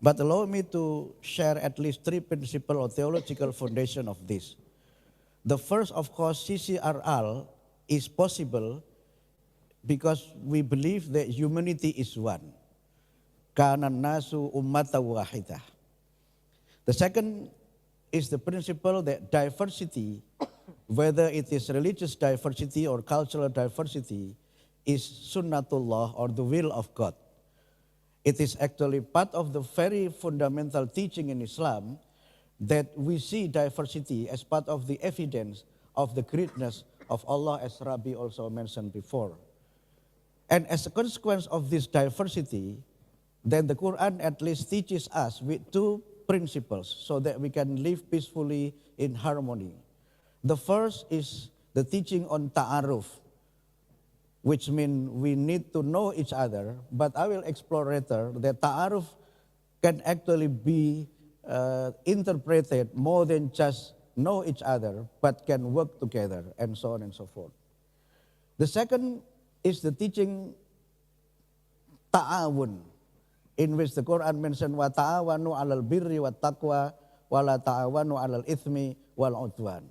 but allow me to share at least three principles or theological foundation of this. The first, of course, CCRL is possible because we believe that humanity is one. Kana nasu ummata wahidah. The second is the principle that diversity, whether it is religious diversity or cultural diversity, is sunnatullah or the will of God. It is actually part of the very fundamental teaching in Islam that we see diversity as part of the evidence of the greatness of Allah, as Rabbi also mentioned before. And as a consequence of this diversity, then the Quran at least teaches us with two principles so that we can live peacefully in harmony. The first is the teaching on ta'aruf, which means we need to know each other, but I will explore later that ta'aruf can actually be interpreted more than just know each other, but can work together, and so on and so forth. The second is the teaching ta'awun, in which the Quran mentioned wa ta'awanu 'alal birri wat taqwa wa la ta'awanu 'alal ithmi wal 'udwan.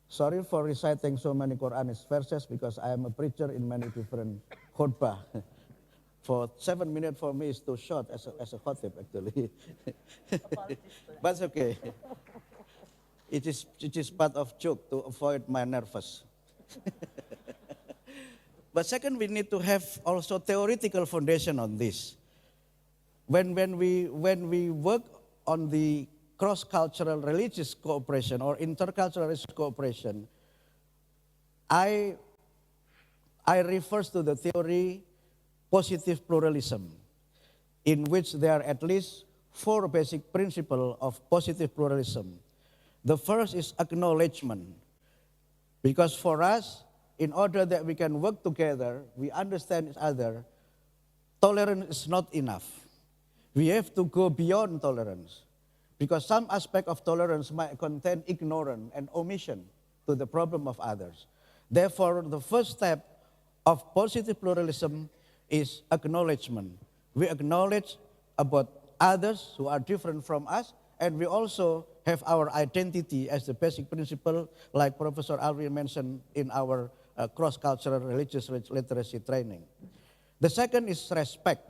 Sorry for reciting so many Quranic verses because I am a preacher in many different khutbah. For 7 minutes for me is too short as a khatib actually. But it's okay. It is part of joke to avoid my nervous. But second, we need to have also theoretical foundation on this. When we work on the cross-cultural religious cooperation or intercultural religious cooperation, I refer to the theory positive pluralism, in which there are at least 4 basic principles of positive pluralism. The first is acknowledgement, because for us, in order that we can work together, we understand each other, tolerance is not enough. We have to go beyond tolerance, because some aspect of tolerance might contain ignorance and omission to the problem of others. Therefore, the first step of positive pluralism is acknowledgement. We acknowledge about others who are different from us, and we also have our identity as the basic principle, like Professor Alvin mentioned in our cross-cultural religious literacy training. The second is respect.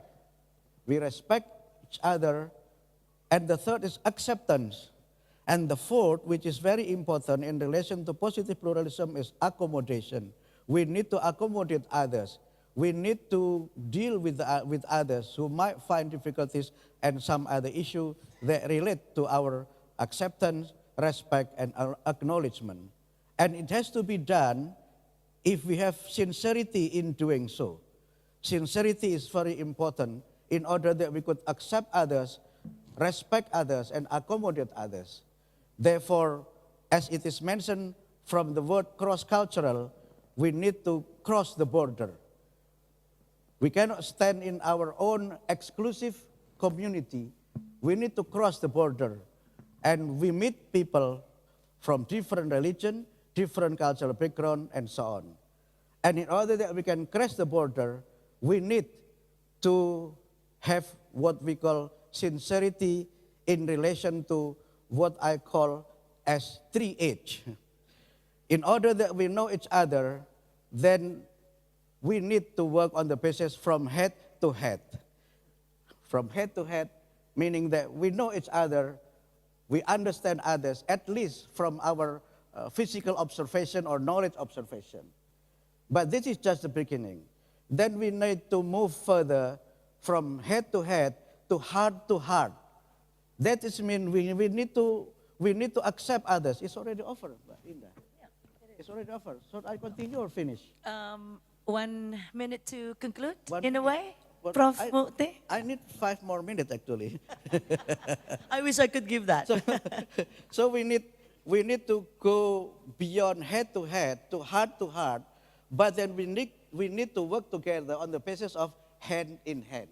We respect each other. And the third is acceptance. And the fourth, which is very important in relation to positive pluralism, is accommodation. We need to accommodate others. We need to deal with others who might find difficulties and some other issue that relate to our acceptance, respect, and acknowledgement. And it has to be done if we have sincerity in doing so. Sincerity is very important in order that we could accept others, respect others, and accommodate others. Therefore, as it is mentioned from the word cross-cultural, we need to cross the border. We cannot stand in our own exclusive community. We need to cross the border. And we meet people from different religion, different cultural background, and so on. And in order that we can cross the border, we need to have what we call sincerity in relation to what I call as 3H. In order that we know each other, then we need to work on the basis from head to head. From head to head, meaning that we know each other, we understand others, at least from our physical observation or knowledge observation. But this is just the beginning. Then we need to move further from head to head to heart to heart. That is mean we need to accept others. It's already offered, Indah. Yeah, it's already offered. So I continue or finish? 1 minute to conclude, One in a minute. way, But Prof. Mukti? I need 5 more minutes actually. I wish I could give that. So we need to go beyond head to head to heart, but then we need to work together on the basis of hand in hand.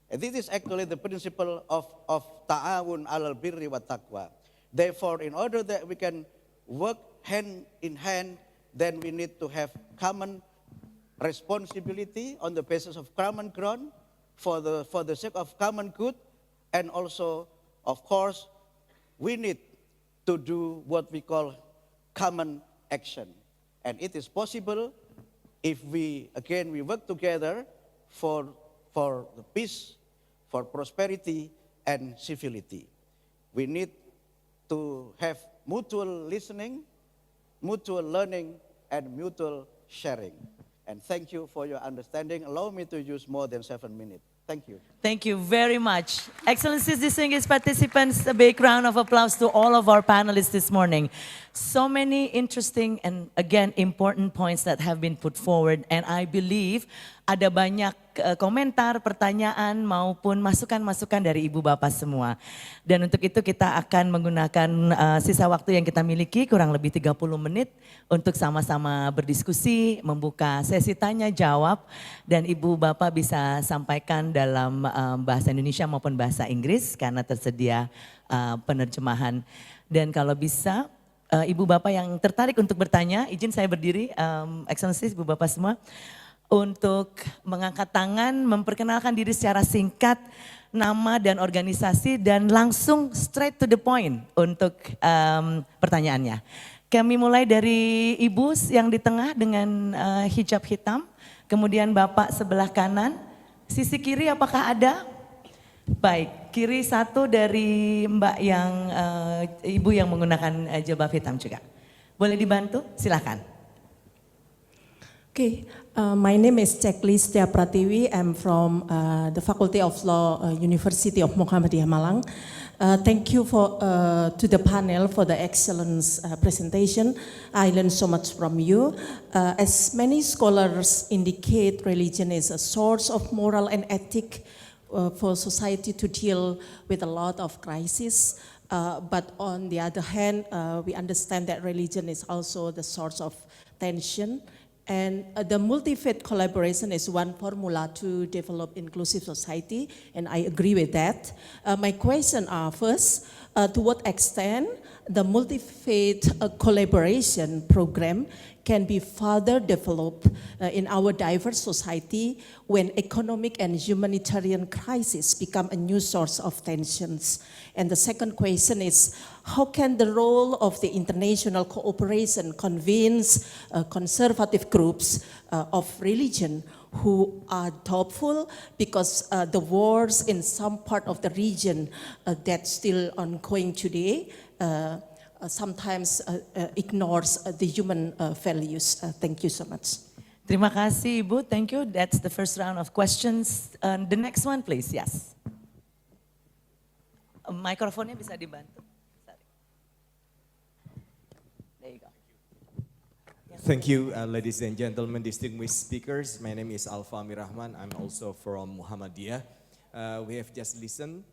And this is actually the principle of ta'awun alal birri wa taqwa. Therefore, in order that we can work hand in hand, then we need to have common responsibility on the basis of common ground for the sake of common good, and also, of course, we need to do what we call common action. And it is possible if we work together for the peace, for prosperity, and civility. We need to have mutual listening, mutual learning, and mutual sharing. And thank you for your understanding. Allow me to use more than 7 minutes. Thank you. Thank you very much. Excellencies, distinguished participants, a big round of applause to all of our panelists this morning. So many interesting and again important points that have been put forward, and I believe ada banyak komentar, pertanyaan maupun masukan-masukan dari Ibu Bapak semua. Dan untuk itu kita akan menggunakan sisa waktu yang kita miliki kurang lebih 30 menit untuk sama-sama berdiskusi, membuka sesi tanya jawab, dan Ibu Bapak bisa sampaikan dalam bahasa Indonesia maupun bahasa Inggris karena tersedia penerjemahan. Dan kalau bisa Ibu Bapak yang tertarik untuk bertanya, izin saya berdiri, Excellencies, Ibu Bapak semua, untuk mengangkat tangan, memperkenalkan diri secara singkat, nama dan organisasi, dan langsung straight to the point untuk pertanyaannya. Kami mulai dari Ibu yang di tengah dengan hijab hitam, kemudian Bapak sebelah kanan, sisi kiri apakah ada? Baik, kiri satu dari Mbak yang Ibu yang menggunakan jilbab hitam juga. Boleh dibantu? Silakan. Okay, my name is Checklist Setia Pratiwi. I'm from the Faculty of Law, University of Muhammadiyah Malang. Thank you to the panel for the excellent presentation. I learned so much from you. As many scholars indicate, religion is a source of moral and ethic for society to deal with a lot of crises. But on the other hand, we understand that religion is also the source of tension And the multi-faith collaboration is one formula to develop inclusive society, and I agree with that. My question are first, to what extent the multi-faith collaboration program can be further developed in our diverse society when economic and humanitarian crises become a new source of tensions. And the second question is, how can the role of the international cooperation convince conservative groups of religion who are doubtful because the wars in some part of the region that's still ongoing today sometimes ignores the human values. Thank you so much. Terima kasih Ibu, thank you. That's the first round of questions. The next one please, yes. Mikrofonnya bisa dibantu. There you go. Thank you, ladies and gentlemen, distinguished speakers. My name is Alfa Mirahman. I'm also from Muhammadiyah. We have just listened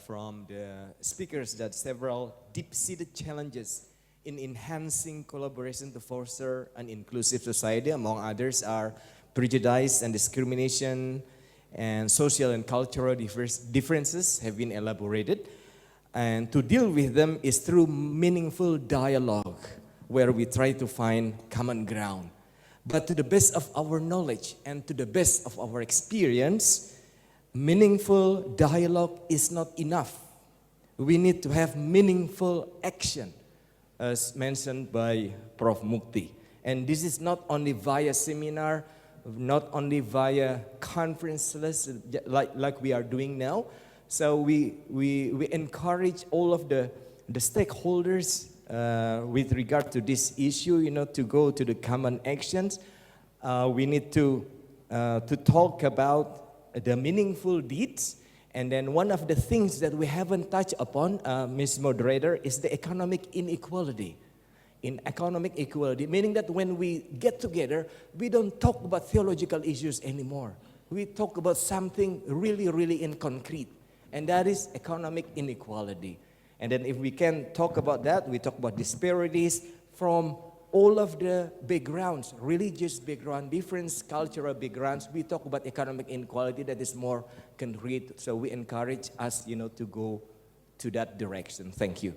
from the speakers that several deep-seated challenges in enhancing collaboration to foster an inclusive society. Among others are prejudice and discrimination and social and cultural differences have been elaborated. And to deal with them is through meaningful dialogue where we try to find common ground. But to the best of our knowledge and to the best of our experience, meaningful dialogue is not enough. We need to have meaningful action, as mentioned by Prof. Mukti. And this is not only via seminar, not only via conferences like we are doing now. So we encourage all of the stakeholders with regard to this issue, to go to the common actions. We need to talk about the meaningful deeds. And then one of the things that we haven't touched upon, Ms. Moderator, is the economic inequality. In economic equality, meaning that when we get together, we don't talk about theological issues anymore. We talk about something really, really in concrete, and that is economic inequality. And then if we can talk about that, we talk about disparities from all of the backgrounds, religious background, different cultural backgrounds. We talk about economic inequality that is more concrete. So we encourage us, to go to that direction. Thank you.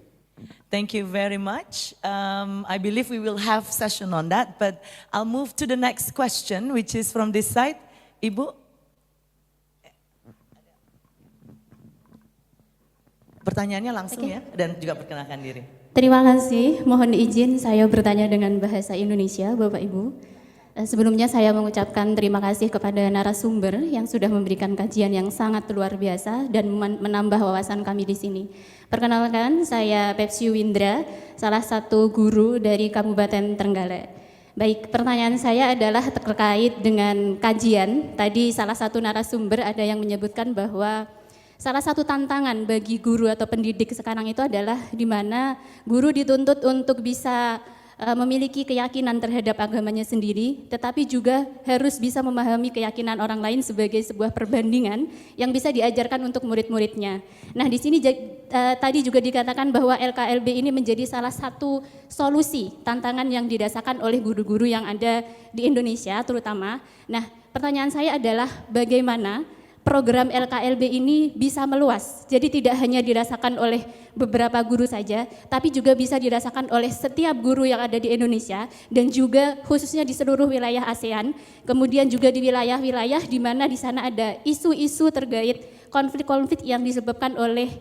Thank you very much. I believe we will have session on that, but I'll move to the next question, which is from this side. Ibu. Pertanyaannya langsung ya, dan juga perkenalkan diri. Terima kasih, mohon izin saya bertanya dengan bahasa Indonesia, Bapak Ibu. Sebelumnya saya mengucapkan terima kasih kepada narasumber yang sudah memberikan kajian yang sangat luar biasa dan menambah wawasan kami di sini. Perkenalkan, saya Pepsi Windra, salah satu guru dari Kabupaten Trenggalek. Baik, pertanyaan saya adalah terkait dengan kajian. Tadi salah satu narasumber ada yang menyebutkan bahwa salah satu tantangan bagi guru atau pendidik sekarang itu adalah di mana guru dituntut untuk bisa memiliki keyakinan terhadap agamanya sendiri, tetapi juga harus bisa memahami keyakinan orang lain sebagai sebuah perbandingan yang bisa diajarkan untuk murid-muridnya. Nah, di sini tadi juga dikatakan bahwa LKLB ini menjadi salah satu solusi tantangan yang dirasakan oleh guru-guru yang ada di Indonesia terutama. Nah, pertanyaan saya adalah bagaimana program LKLB ini bisa meluas, jadi tidak hanya dirasakan oleh beberapa guru saja, tapi juga bisa dirasakan oleh setiap guru yang ada di Indonesia dan juga khususnya di seluruh wilayah ASEAN, kemudian juga di wilayah-wilayah di mana di sana ada isu-isu terkait konflik-konflik yang disebabkan oleh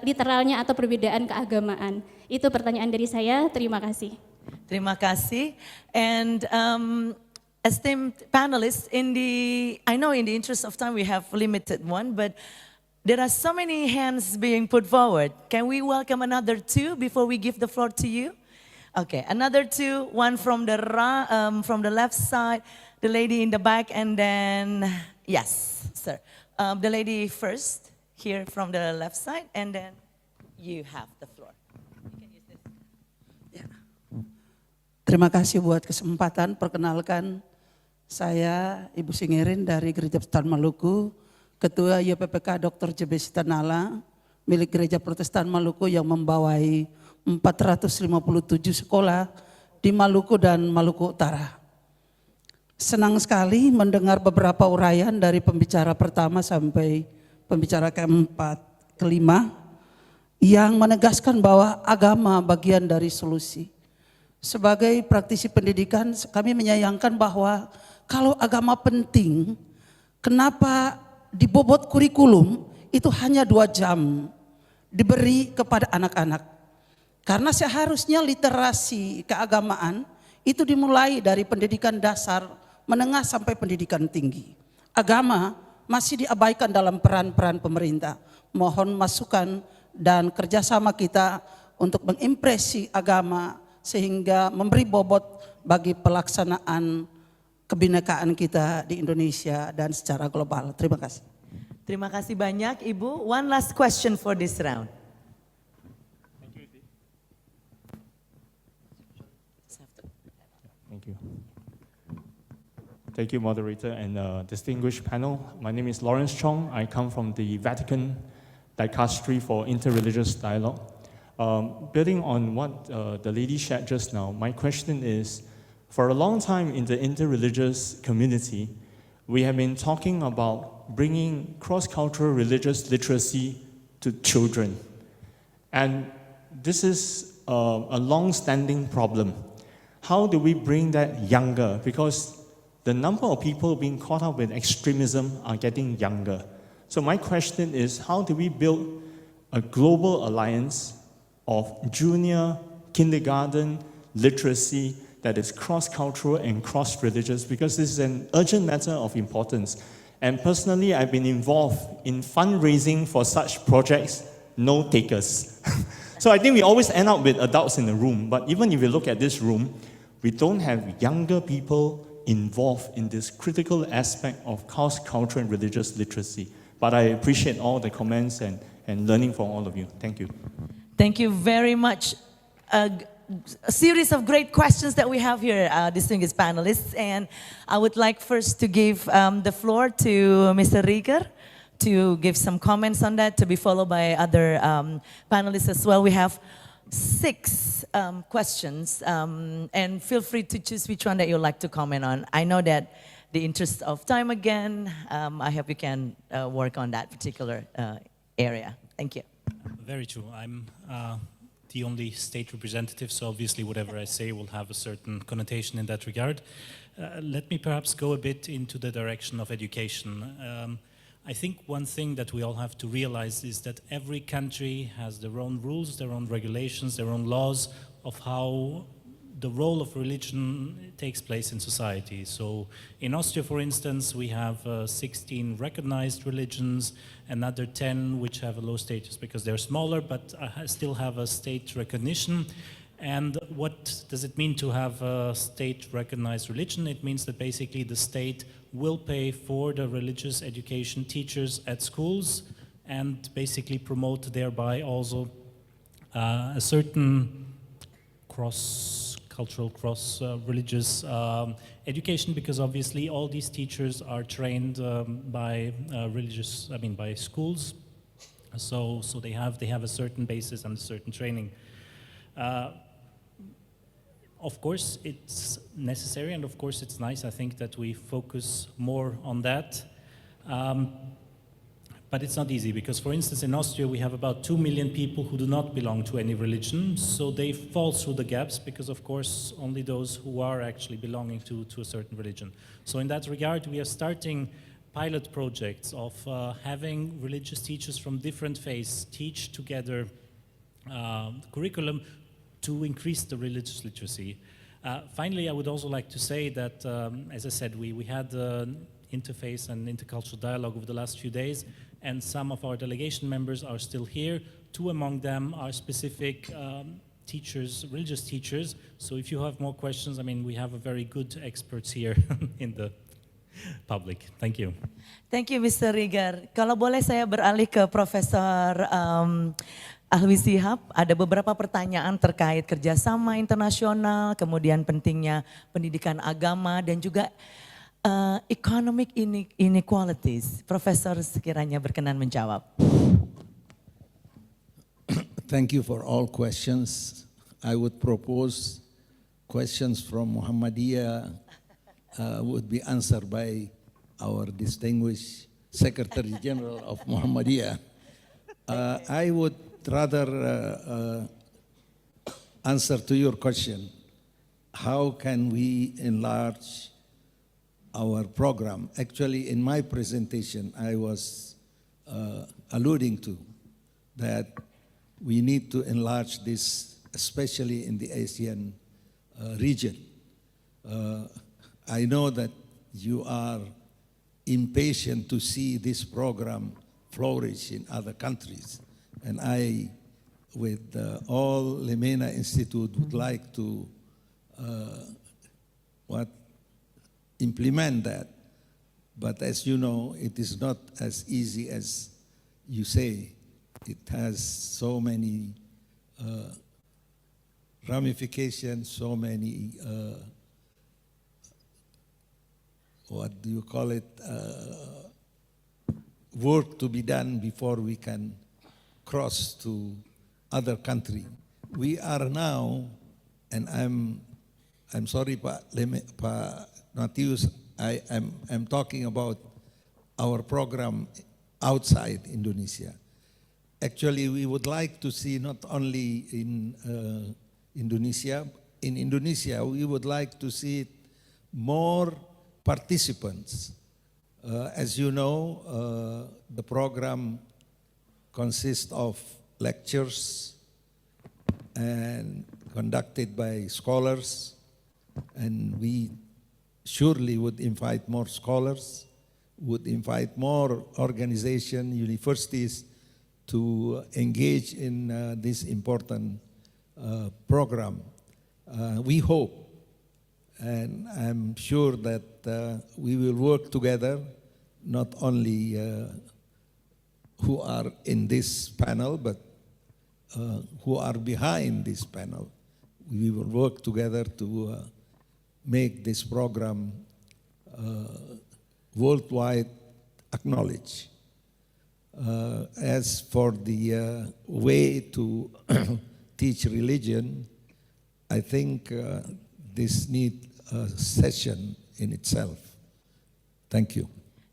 literalnya atau perbedaan keagamaan. Itu pertanyaan dari saya, terima kasih. Terima kasih. And esteemed panelists, I know in the interest of time we have limited one, but there are so many hands being put forward. Can we welcome another two before we give the floor to you? Okay, another two, one from the left side, the lady in the back, and then, yes, sir. The lady first, here from the left side, and then you have the floor. You can use this. Ya. Terima kasih buat kesempatan, perkenalkan. Saya Ibu Singirin dari Gereja Protestan Maluku, Ketua YPPK Dr. JB Sitanala, milik Gereja Protestan Maluku yang membawai 457 sekolah di Maluku dan Maluku Utara. senang sekali mendengar beberapa uraian dari pembicara pertama sampai pembicara keempat, kelima, yang menegaskan bahwa agama bagian dari solusi. Sebagai praktisi pendidikan, kami menyayangkan bahwa kalau agama penting, kenapa di bobot kurikulum itu hanya 2 jam diberi kepada anak-anak? Karena seharusnya literasi keagamaan itu dimulai dari pendidikan dasar, menengah sampai pendidikan tinggi. Agama masih diabaikan dalam peran-peran pemerintah. Mohon masukan dan kerjasama kita untuk mengimpresi agama sehingga memberi bobot bagi pelaksanaan kebinekaan kita di Indonesia dan secara global. Terima kasih. Terima kasih banyak Ibu. One last question for this round. Thank you. Thank you, moderator and distinguished panel. My name is Lawrence Chong. I come from the Vatican Dicastery for Interreligious Dialogue. Building on what the lady shared just now, my question is, for a long time in the interreligious community, we have been talking about bringing cross-cultural religious literacy to children. And this is a long-standing problem. How do we bring that younger? Because the number of people being caught up with extremism are getting younger. So my question is, how do we build a global alliance of junior kindergarten literacy that is cross-cultural and cross-religious? Because this is an urgent matter of importance. And personally, I've been involved in fundraising for such projects, no takers. So I think we always end up with adults in the room, but even if you look at this room, we don't have younger people involved in this critical aspect of cross-cultural and religious literacy. But I appreciate all the comments and learning from all of you. Thank you. Thank you very much. A series of great questions that we have here, distinguished panelists. And I would like first to give the floor to Mr. Rieger to give some comments on that, to be followed by other panelists as well. We have 6 questions, and feel free to choose which one that you'd like to comment on. I know that the interest of time again, I hope you can work on that particular area. Thank you. Very true. I'm the only state representative, so obviously whatever I say will have a certain connotation in that regard. Let me perhaps go a bit into the direction of education. I think one thing that we all have to realize is that every country has their own rules, their own regulations, their own laws of how the role of religion takes place in society. So in Austria, for instance, we have 16 recognized religions, another 10 which have a low status because they're smaller, but still have a state recognition. And what does it mean to have a state-recognized religion? It means that basically the state will pay for the religious education teachers at schools and basically promote thereby also a certain cross-cultural, cross-religious education, because obviously all these teachers are trained by by schools. So they have a certain basis and a certain training. Of course, it's necessary, and of course, it's nice, I think, that we focus more on that. But it's not easy, because, for instance, in Austria, we have about 2 million people who do not belong to any religion, so they fall through the gaps, because, of course, only those who are actually belonging to a certain religion. So in that regard, we are starting pilot projects of having religious teachers from different faiths teach together curriculum to increase the religious literacy. Finally, I would also like to say that, as I said, we had interfaith and intercultural dialogue over the last few days, and some of our delegation members are still here. 2 among them are specific teachers, religious teachers. So if you have more questions, I mean, we have a very good experts here in the public. Thank you. Thank you, Mr. Rieger. Kalau boleh saya beralih ke Profesor Alwi Shihab, ada beberapa pertanyaan terkait kerjasama internasional, kemudian pentingnya pendidikan agama, dan juga economic inequalities. Profesor sekiranya berkenan menjawab. Thank you for all questions. I would propose questions from Muhammadiyah would be answered by our distinguished Secretary General of Muhammadiyah. I would rather answer to your question, how can we enlarge our program? Actually, in my presentation, I was alluding to that we need to enlarge this, especially in the ASEAN region. I know that you are impatient to see this program flourish in other countries, and I, with all Lemena Institute, would like to implement that. But as you know, it is not as easy as you say. It has so many ramifications, so many, what do you call it, work to be done before we can cross to other country. We are now, and I'm sorry, Pa Matius, I'm talking about our program outside Indonesia. Actually, we would like to see not only in Indonesia, we would like to see more participants. As you know, the program consists of lectures and conducted by scholars, and we surely would invite more scholars, would invite more organizations, universities to engage in this important program. We hope, and I'm sure that we will work together, not only who are in this panel, but who are behind this panel. We will work together to make this program worldwide acknowledged. As for the way to teach religion, I think this needs a session in itself. Thank you.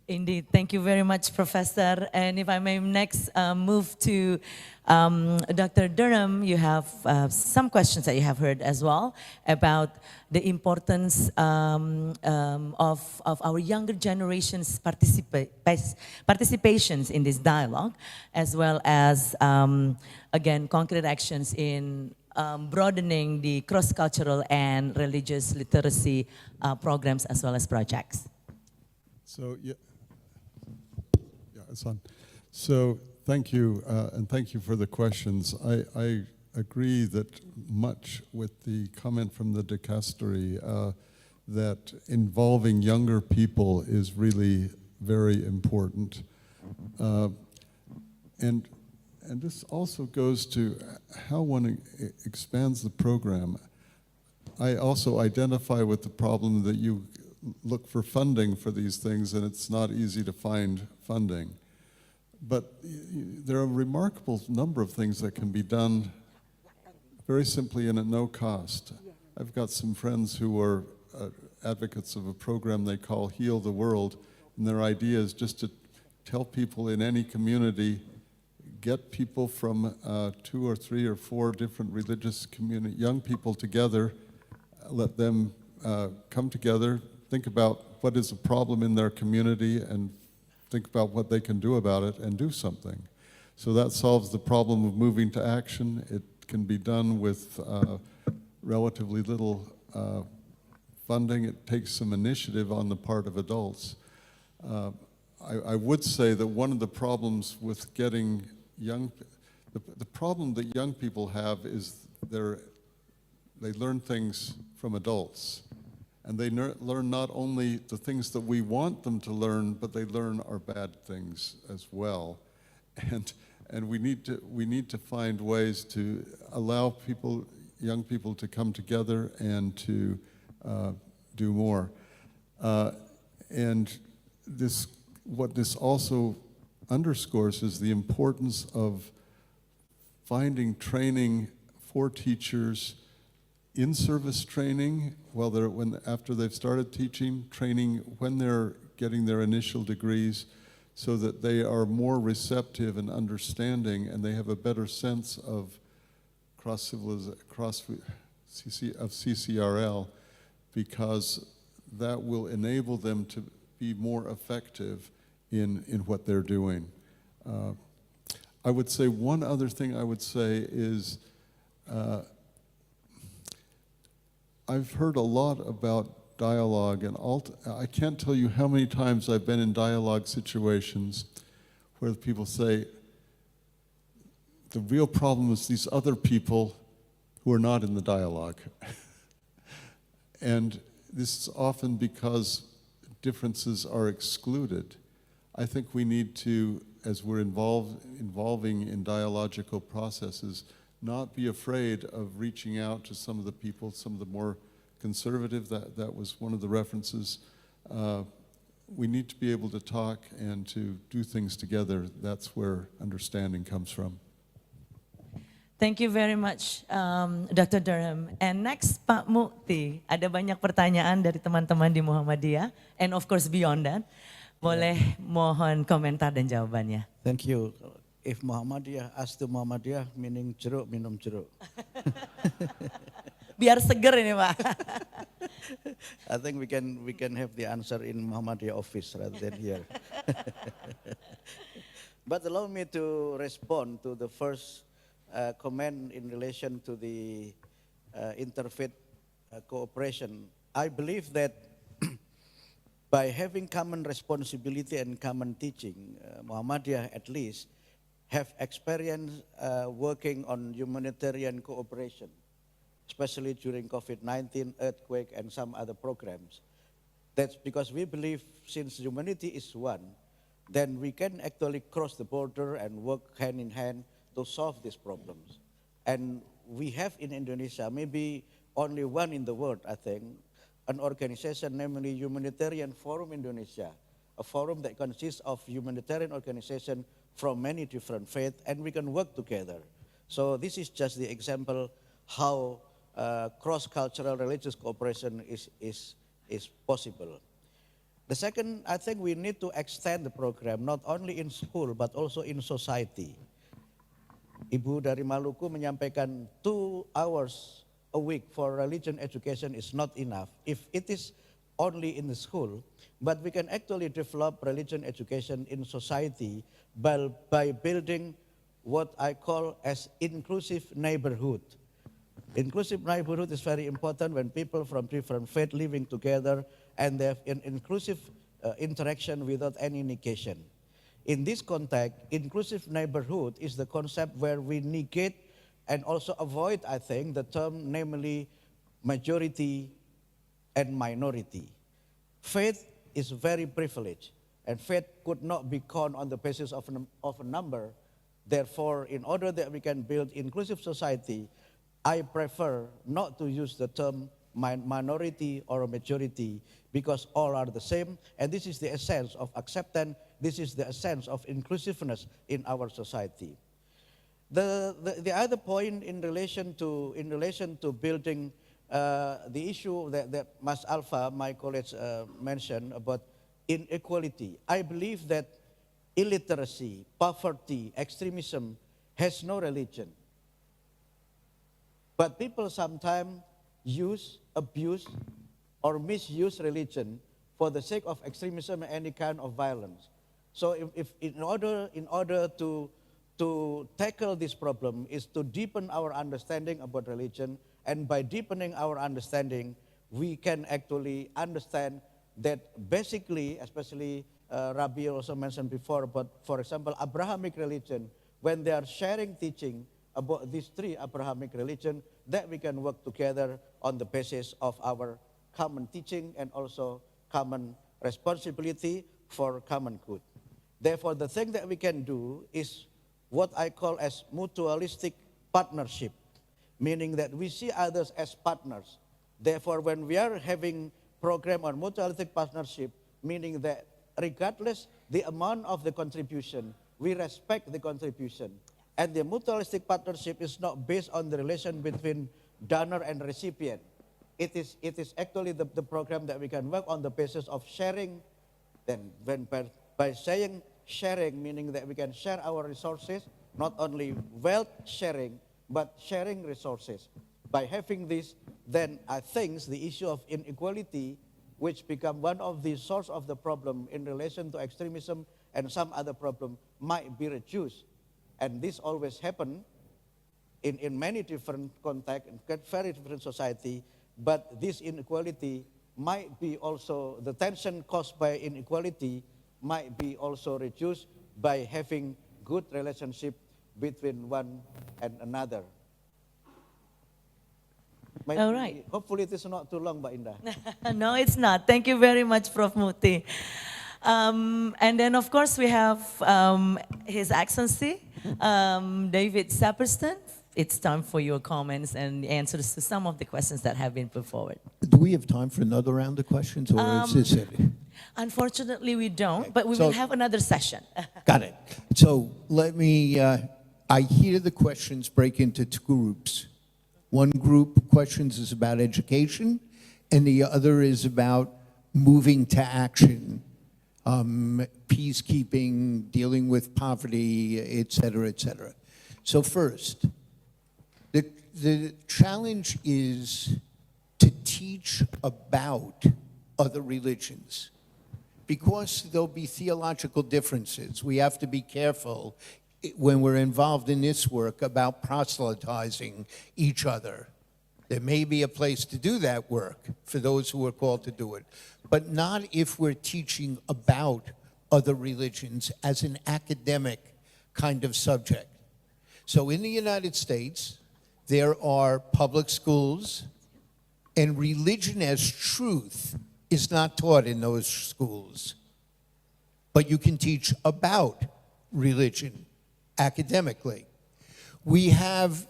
Indeed, thank you very much, Professor. And if I may next move to Dr. Durham, you have some questions that you have heard as well about the importance of our younger generation's participations in this dialogue, as well as, again, concrete actions in broadening the cross-cultural and religious literacy programs as well as projects. So, yeah, it's on. So, thank you, and thank you for the questions. I agree that much with the comment from the dicastery that involving younger people is really very important. And this also goes to how one expands the program. I also identify with the problem that you look for funding for these things, and it's not easy to find funding. But there are a remarkable number of things that can be done very simply and at no cost. I've got some friends who are advocates of a program they call Heal the World, and their idea is just to tell people in any community, get people from 2 or 3 or 4 different religious community, young people together, let them come together, think about what is a problem in their community and think about what they can do about it and do something. So that solves the problem of moving to action. It can be done with relatively little funding. It takes some initiative on the part of adults. I would say that one of the problems with getting the problem that young people have is they learn things from adults. And they learn not only the things that we want them to learn, but they learn our bad things as well. And we need to find ways to allow young people to come together and to do more. And what this also underscores is the importance of finding training for teachers in-service training after they've started teaching, training when they're getting their initial degrees, so that they are more receptive and understanding, and they have a better sense of CCRL, because that will enable them to be more effective in what they're doing. I would say one other thing I would say is I've heard a lot about dialogue, and I can't tell you how many times I've been in dialogue situations where people say, the real problem is these other people who are not in the dialogue. And this is often because differences are excluded. I think we need to, as we're involving in dialogical processes, not be afraid of reaching out to some of the people, some of the more conservative, that was one of the references. We need to be able to talk and to do things together. That's where understanding comes from. Thank you very much, Dr. Durham. And next, Pak Mukti. Ada banyak pertanyaan dari teman-teman di Muhammadiyah, and of course beyond that. Boleh mohon komentar dan jawabannya. Thank you. If Muhammadiyah ask to Muhammadiyah, meaning jeruk, minum jeruk. Biar seger ini, Pak. I think we can have the answer in Muhammadiyah office rather than here. But allow me to respond to the first comment in relation to the interfaith cooperation. I believe that by having common responsibility and common teaching, Muhammadiyah at least have experience working on humanitarian cooperation, especially during COVID-19, earthquake, and some other programs. That's because we believe since humanity is one, then we can actually cross the border and work hand in hand to solve these problems. And we have in Indonesia, maybe only one in the world, I think, an organization, namely Humanitarian Forum Indonesia, a forum that consists of humanitarian organizations from many different faiths, and we can work together. So this is just the example how cross-cultural religious cooperation is possible. The second, I think we need to extend the program not only in school but also in society. Ibu dari Maluku menyampaikan 2 hours a week for religion education is not enough if it is only in the school, but we can actually develop religion education in society by building what I call as inclusive neighborhood. Inclusive neighborhood is very important when people from different faiths living together and they have an inclusive interaction without any negation. In this context, inclusive neighborhood is the concept where we negate and also avoid, I think, the term namely majority and minority. Faith is very privileged, and faith could not be counted on the basis of a number. Therefore, in order that we can build inclusive society, I prefer not to use the term minority or majority because all are the same, and this is the essence of acceptance, this is the essence of inclusiveness in our society. The other point in relation to building the issue that Mas Alpha, my colleague, mentioned about inequality, I believe that illiteracy, poverty, extremism has no religion. But people sometimes use, abuse, or misuse religion for the sake of extremism and any kind of violence. So if in order to tackle this problem is to deepen our understanding about religion, and by deepening our understanding, we can actually understand that basically, especially Rabbi also mentioned before, but for example, Abrahamic religion, when they are sharing teaching about these 3 Abrahamic religions, that we can work together on the basis of our common teaching and also common responsibility for common good. Therefore, the thing that we can do is what I call as mutualistic partnership, meaning that we see others as partners. Therefore, when we are having program on mutualistic partnership, meaning that regardless the amount of the contribution, we respect the contribution. And the mutualistic partnership is not based on the relation between donor and recipient. It is actually the program that we can work on the basis of sharing. Then by saying sharing, meaning that we can share our resources, not only wealth sharing, but sharing resources. By having this, then I think the issue of inequality, which become one of the source of the problem in relation to extremism and some other problem, might be reduced. And this always happen in many different contexts, in very different society, but this inequality might be also, the tension caused by inequality might be also reduced by having good relationship between one and another. All right. Hopefully it is not too long, Mbak Indah. No, it's not. Thank you very much, Prof. Muti. And then, of course, we have His Excellency, David Saperston. It's time for your comments and answers to some of the questions that have been put forward. Do we have time for another round of questions, or is this it? Unfortunately, we don't, Okay, but we so- will have another session. Got it. So let me, I hear the questions break into two groups. One group of questions is about education, and the other is about moving to action, peacekeeping, dealing with poverty, et cetera, et cetera. So first, the challenge is to teach about other religions. Because there'll be theological differences, we have to be careful when we're involved in this work about proselytizing each other. There may be a place to do that work for those who are called to do it, but not if we're teaching about other religions as an academic kind of subject. So in the United States, there are public schools, and religion as truth is not taught in those schools. But you can teach about religion academically. We have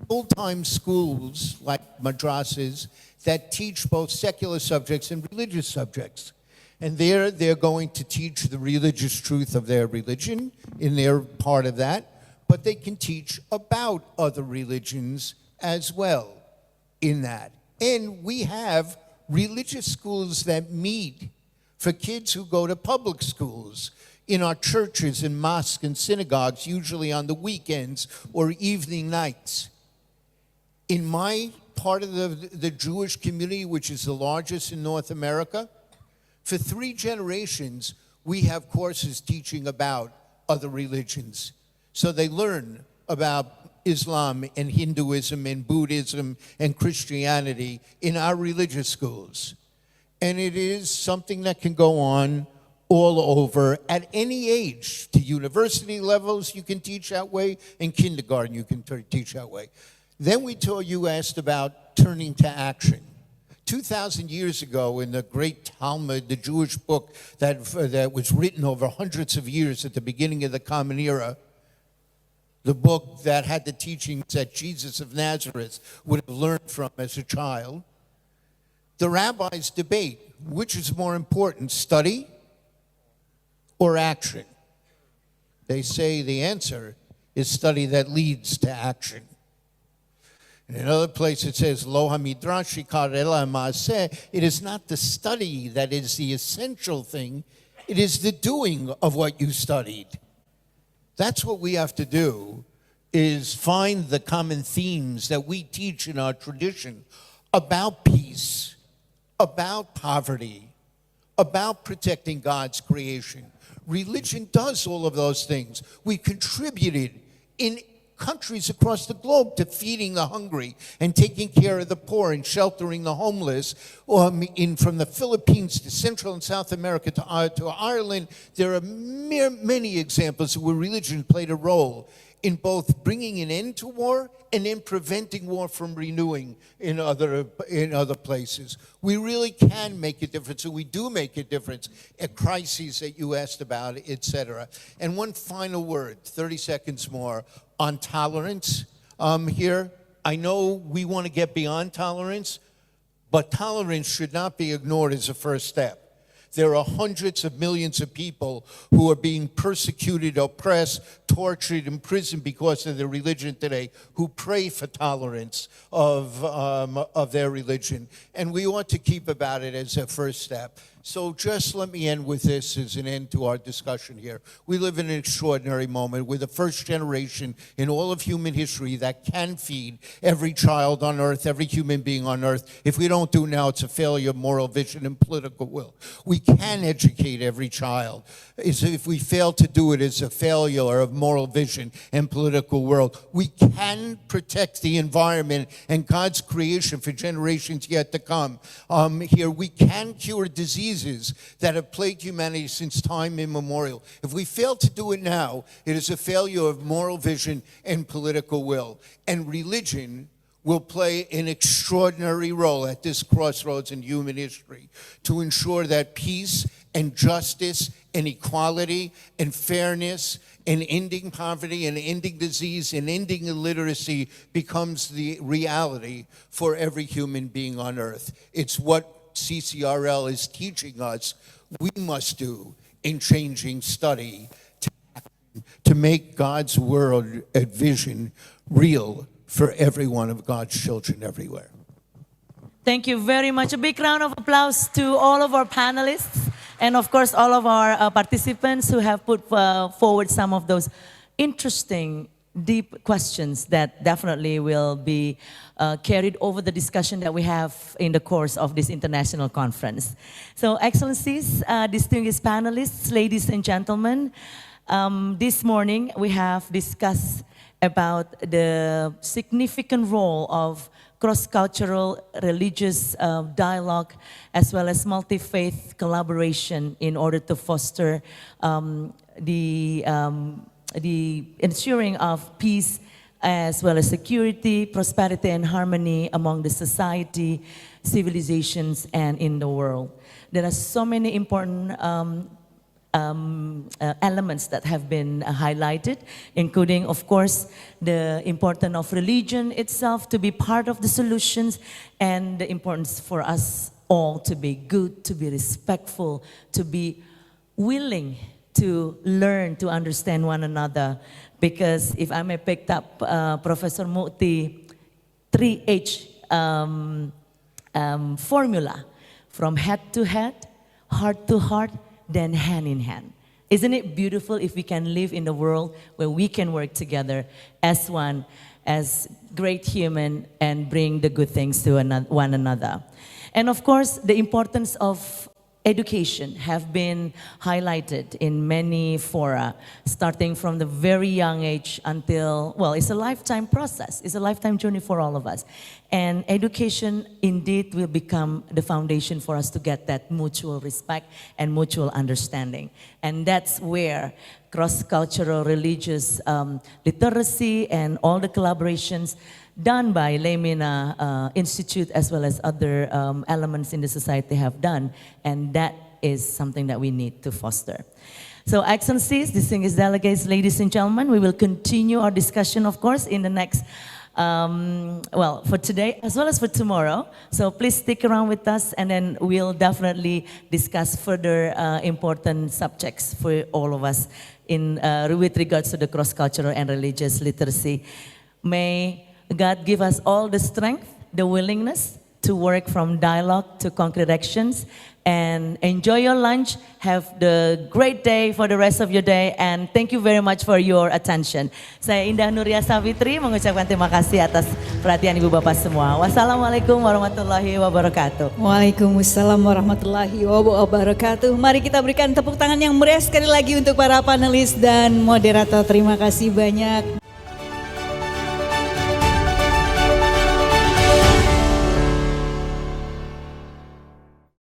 full-time schools like madrasas that teach both secular subjects and religious subjects. And there they're going to teach the religious truth of their religion in their part of that, but they can teach about other religions as well in that. And we have religious schools that meet for kids who go to public schools in our churches and mosques and synagogues, usually on the weekends or evening nights. In my part of the Jewish community, which is the largest in North America, for 3 generations, we have courses teaching about other religions. So they learn about Islam and Hinduism and Buddhism and Christianity in our religious schools. And it is something that can go on all over at any age. To university levels, you can teach that way. In kindergarten, you can teach that way. Then you asked about turning to action. 2,000 years ago, in the great Talmud, the Jewish book that was written over hundreds of years at the beginning of the Common Era, the book that had the teachings that Jesus of Nazareth would have learned from as a child, the rabbis debate which is more important, study or action. They say the answer is study that leads to action. In another place it says, Lo hamidrash ikar ela ma'aseh. It is not the study that is the essential thing, it is the doing of what you studied. That's what we have to do, is find the common themes that we teach in our tradition about peace, about poverty, about protecting God's creation. Religion does all of those things. We contributed in countries across the globe to feeding the hungry and taking care of the poor and sheltering the homeless. From the Philippines to Central and South America to Ireland, there are many examples where religion played a role in both bringing an end to war and in preventing war from renewing in other places. We really can make a difference, and we do make a difference at crises that you asked about, etc. And one final word, 30 seconds more, on tolerance here. I know we want to get beyond tolerance, but tolerance should not be ignored as a first step. There are hundreds of millions of people who are being persecuted, oppressed, tortured, imprisoned because of their religion today, who pray for tolerance of their religion. And we ought to keep about it as a first step. So just let me end with this as an end to our discussion here. We live in an extraordinary moment. We're the first generation in all of human history that can feed every child on earth, every human being on earth. If we don't do now, it's a failure of moral vision and political will. We can educate every child. If we fail to do it, it's a failure of moral vision and political will. We can protect the environment and God's creation for generations yet to come. Here, we can cure diseases that have plagued humanity since time immemorial. If we fail to do it now, it is a failure of moral vision and political will. And religion will play an extraordinary role at this crossroads in human history to ensure that peace and justice and equality and fairness and ending poverty and ending disease and ending illiteracy becomes the reality for every human being on earth. It's what CCRL is teaching us we must do in changing study to make God's world and vision real for every one of God's children everywhere. Thank you very much. A big round of applause to all of our panelists and of course all of our participants who have put forward some of those interesting, deep questions that definitely will be carried over the discussion that we have in the course of this international conference. So Excellencies, distinguished panelists, ladies and gentlemen, this morning we have discussed about the significant role of cross-cultural religious dialogue as well as multi-faith collaboration in order to foster the ensuring of peace as well as security, prosperity and harmony among the society, civilizations and in the world. There are so many important elements that have been highlighted, including, of course, the importance of religion itself to be part of the solutions and the importance for us all to be good, to be respectful, to be willing to learn to understand one another. Because if I may pick up Professor Mukti 3H formula, from head to head, heart to heart, then hand in hand. Isn't it beautiful if we can live in a world where we can work together as one, as great human and bring the good things to one another. And of course, the importance of education have been highlighted in many fora, starting from the very young age until, well, it's a lifetime process. It's a lifetime journey for all of us. And education indeed will become the foundation for us to get that mutual respect and mutual understanding. And that's where cross-cultural religious literacy and all the collaborations done by Lemina Institute as well as other elements in the society have done, and that is something that we need to foster. So Excellencies, distinguished delegates, ladies and gentlemen, we will continue our discussion, of course, in the next, well, for today as well as for tomorrow. So please stick around with us and then we'll definitely discuss further important subjects for all of us in with regards to the cross-cultural and religious literacy. May God give us all the strength, the willingness to work from dialogue to concrete actions, and enjoy your lunch. Have the great day for the rest of your day, and thank you very much for your attention. Saya Indah Nuria Savitri mengucapkan terima kasih atas perhatian Ibu Bapak semua. Wassalamualaikum warahmatullahi wabarakatuh. Waalaikumsalam warahmatullahi wabarakatuh. Mari kita berikan tepuk tangan yang meriah sekali lagi untuk para panelis dan moderator. Terima kasih banyak.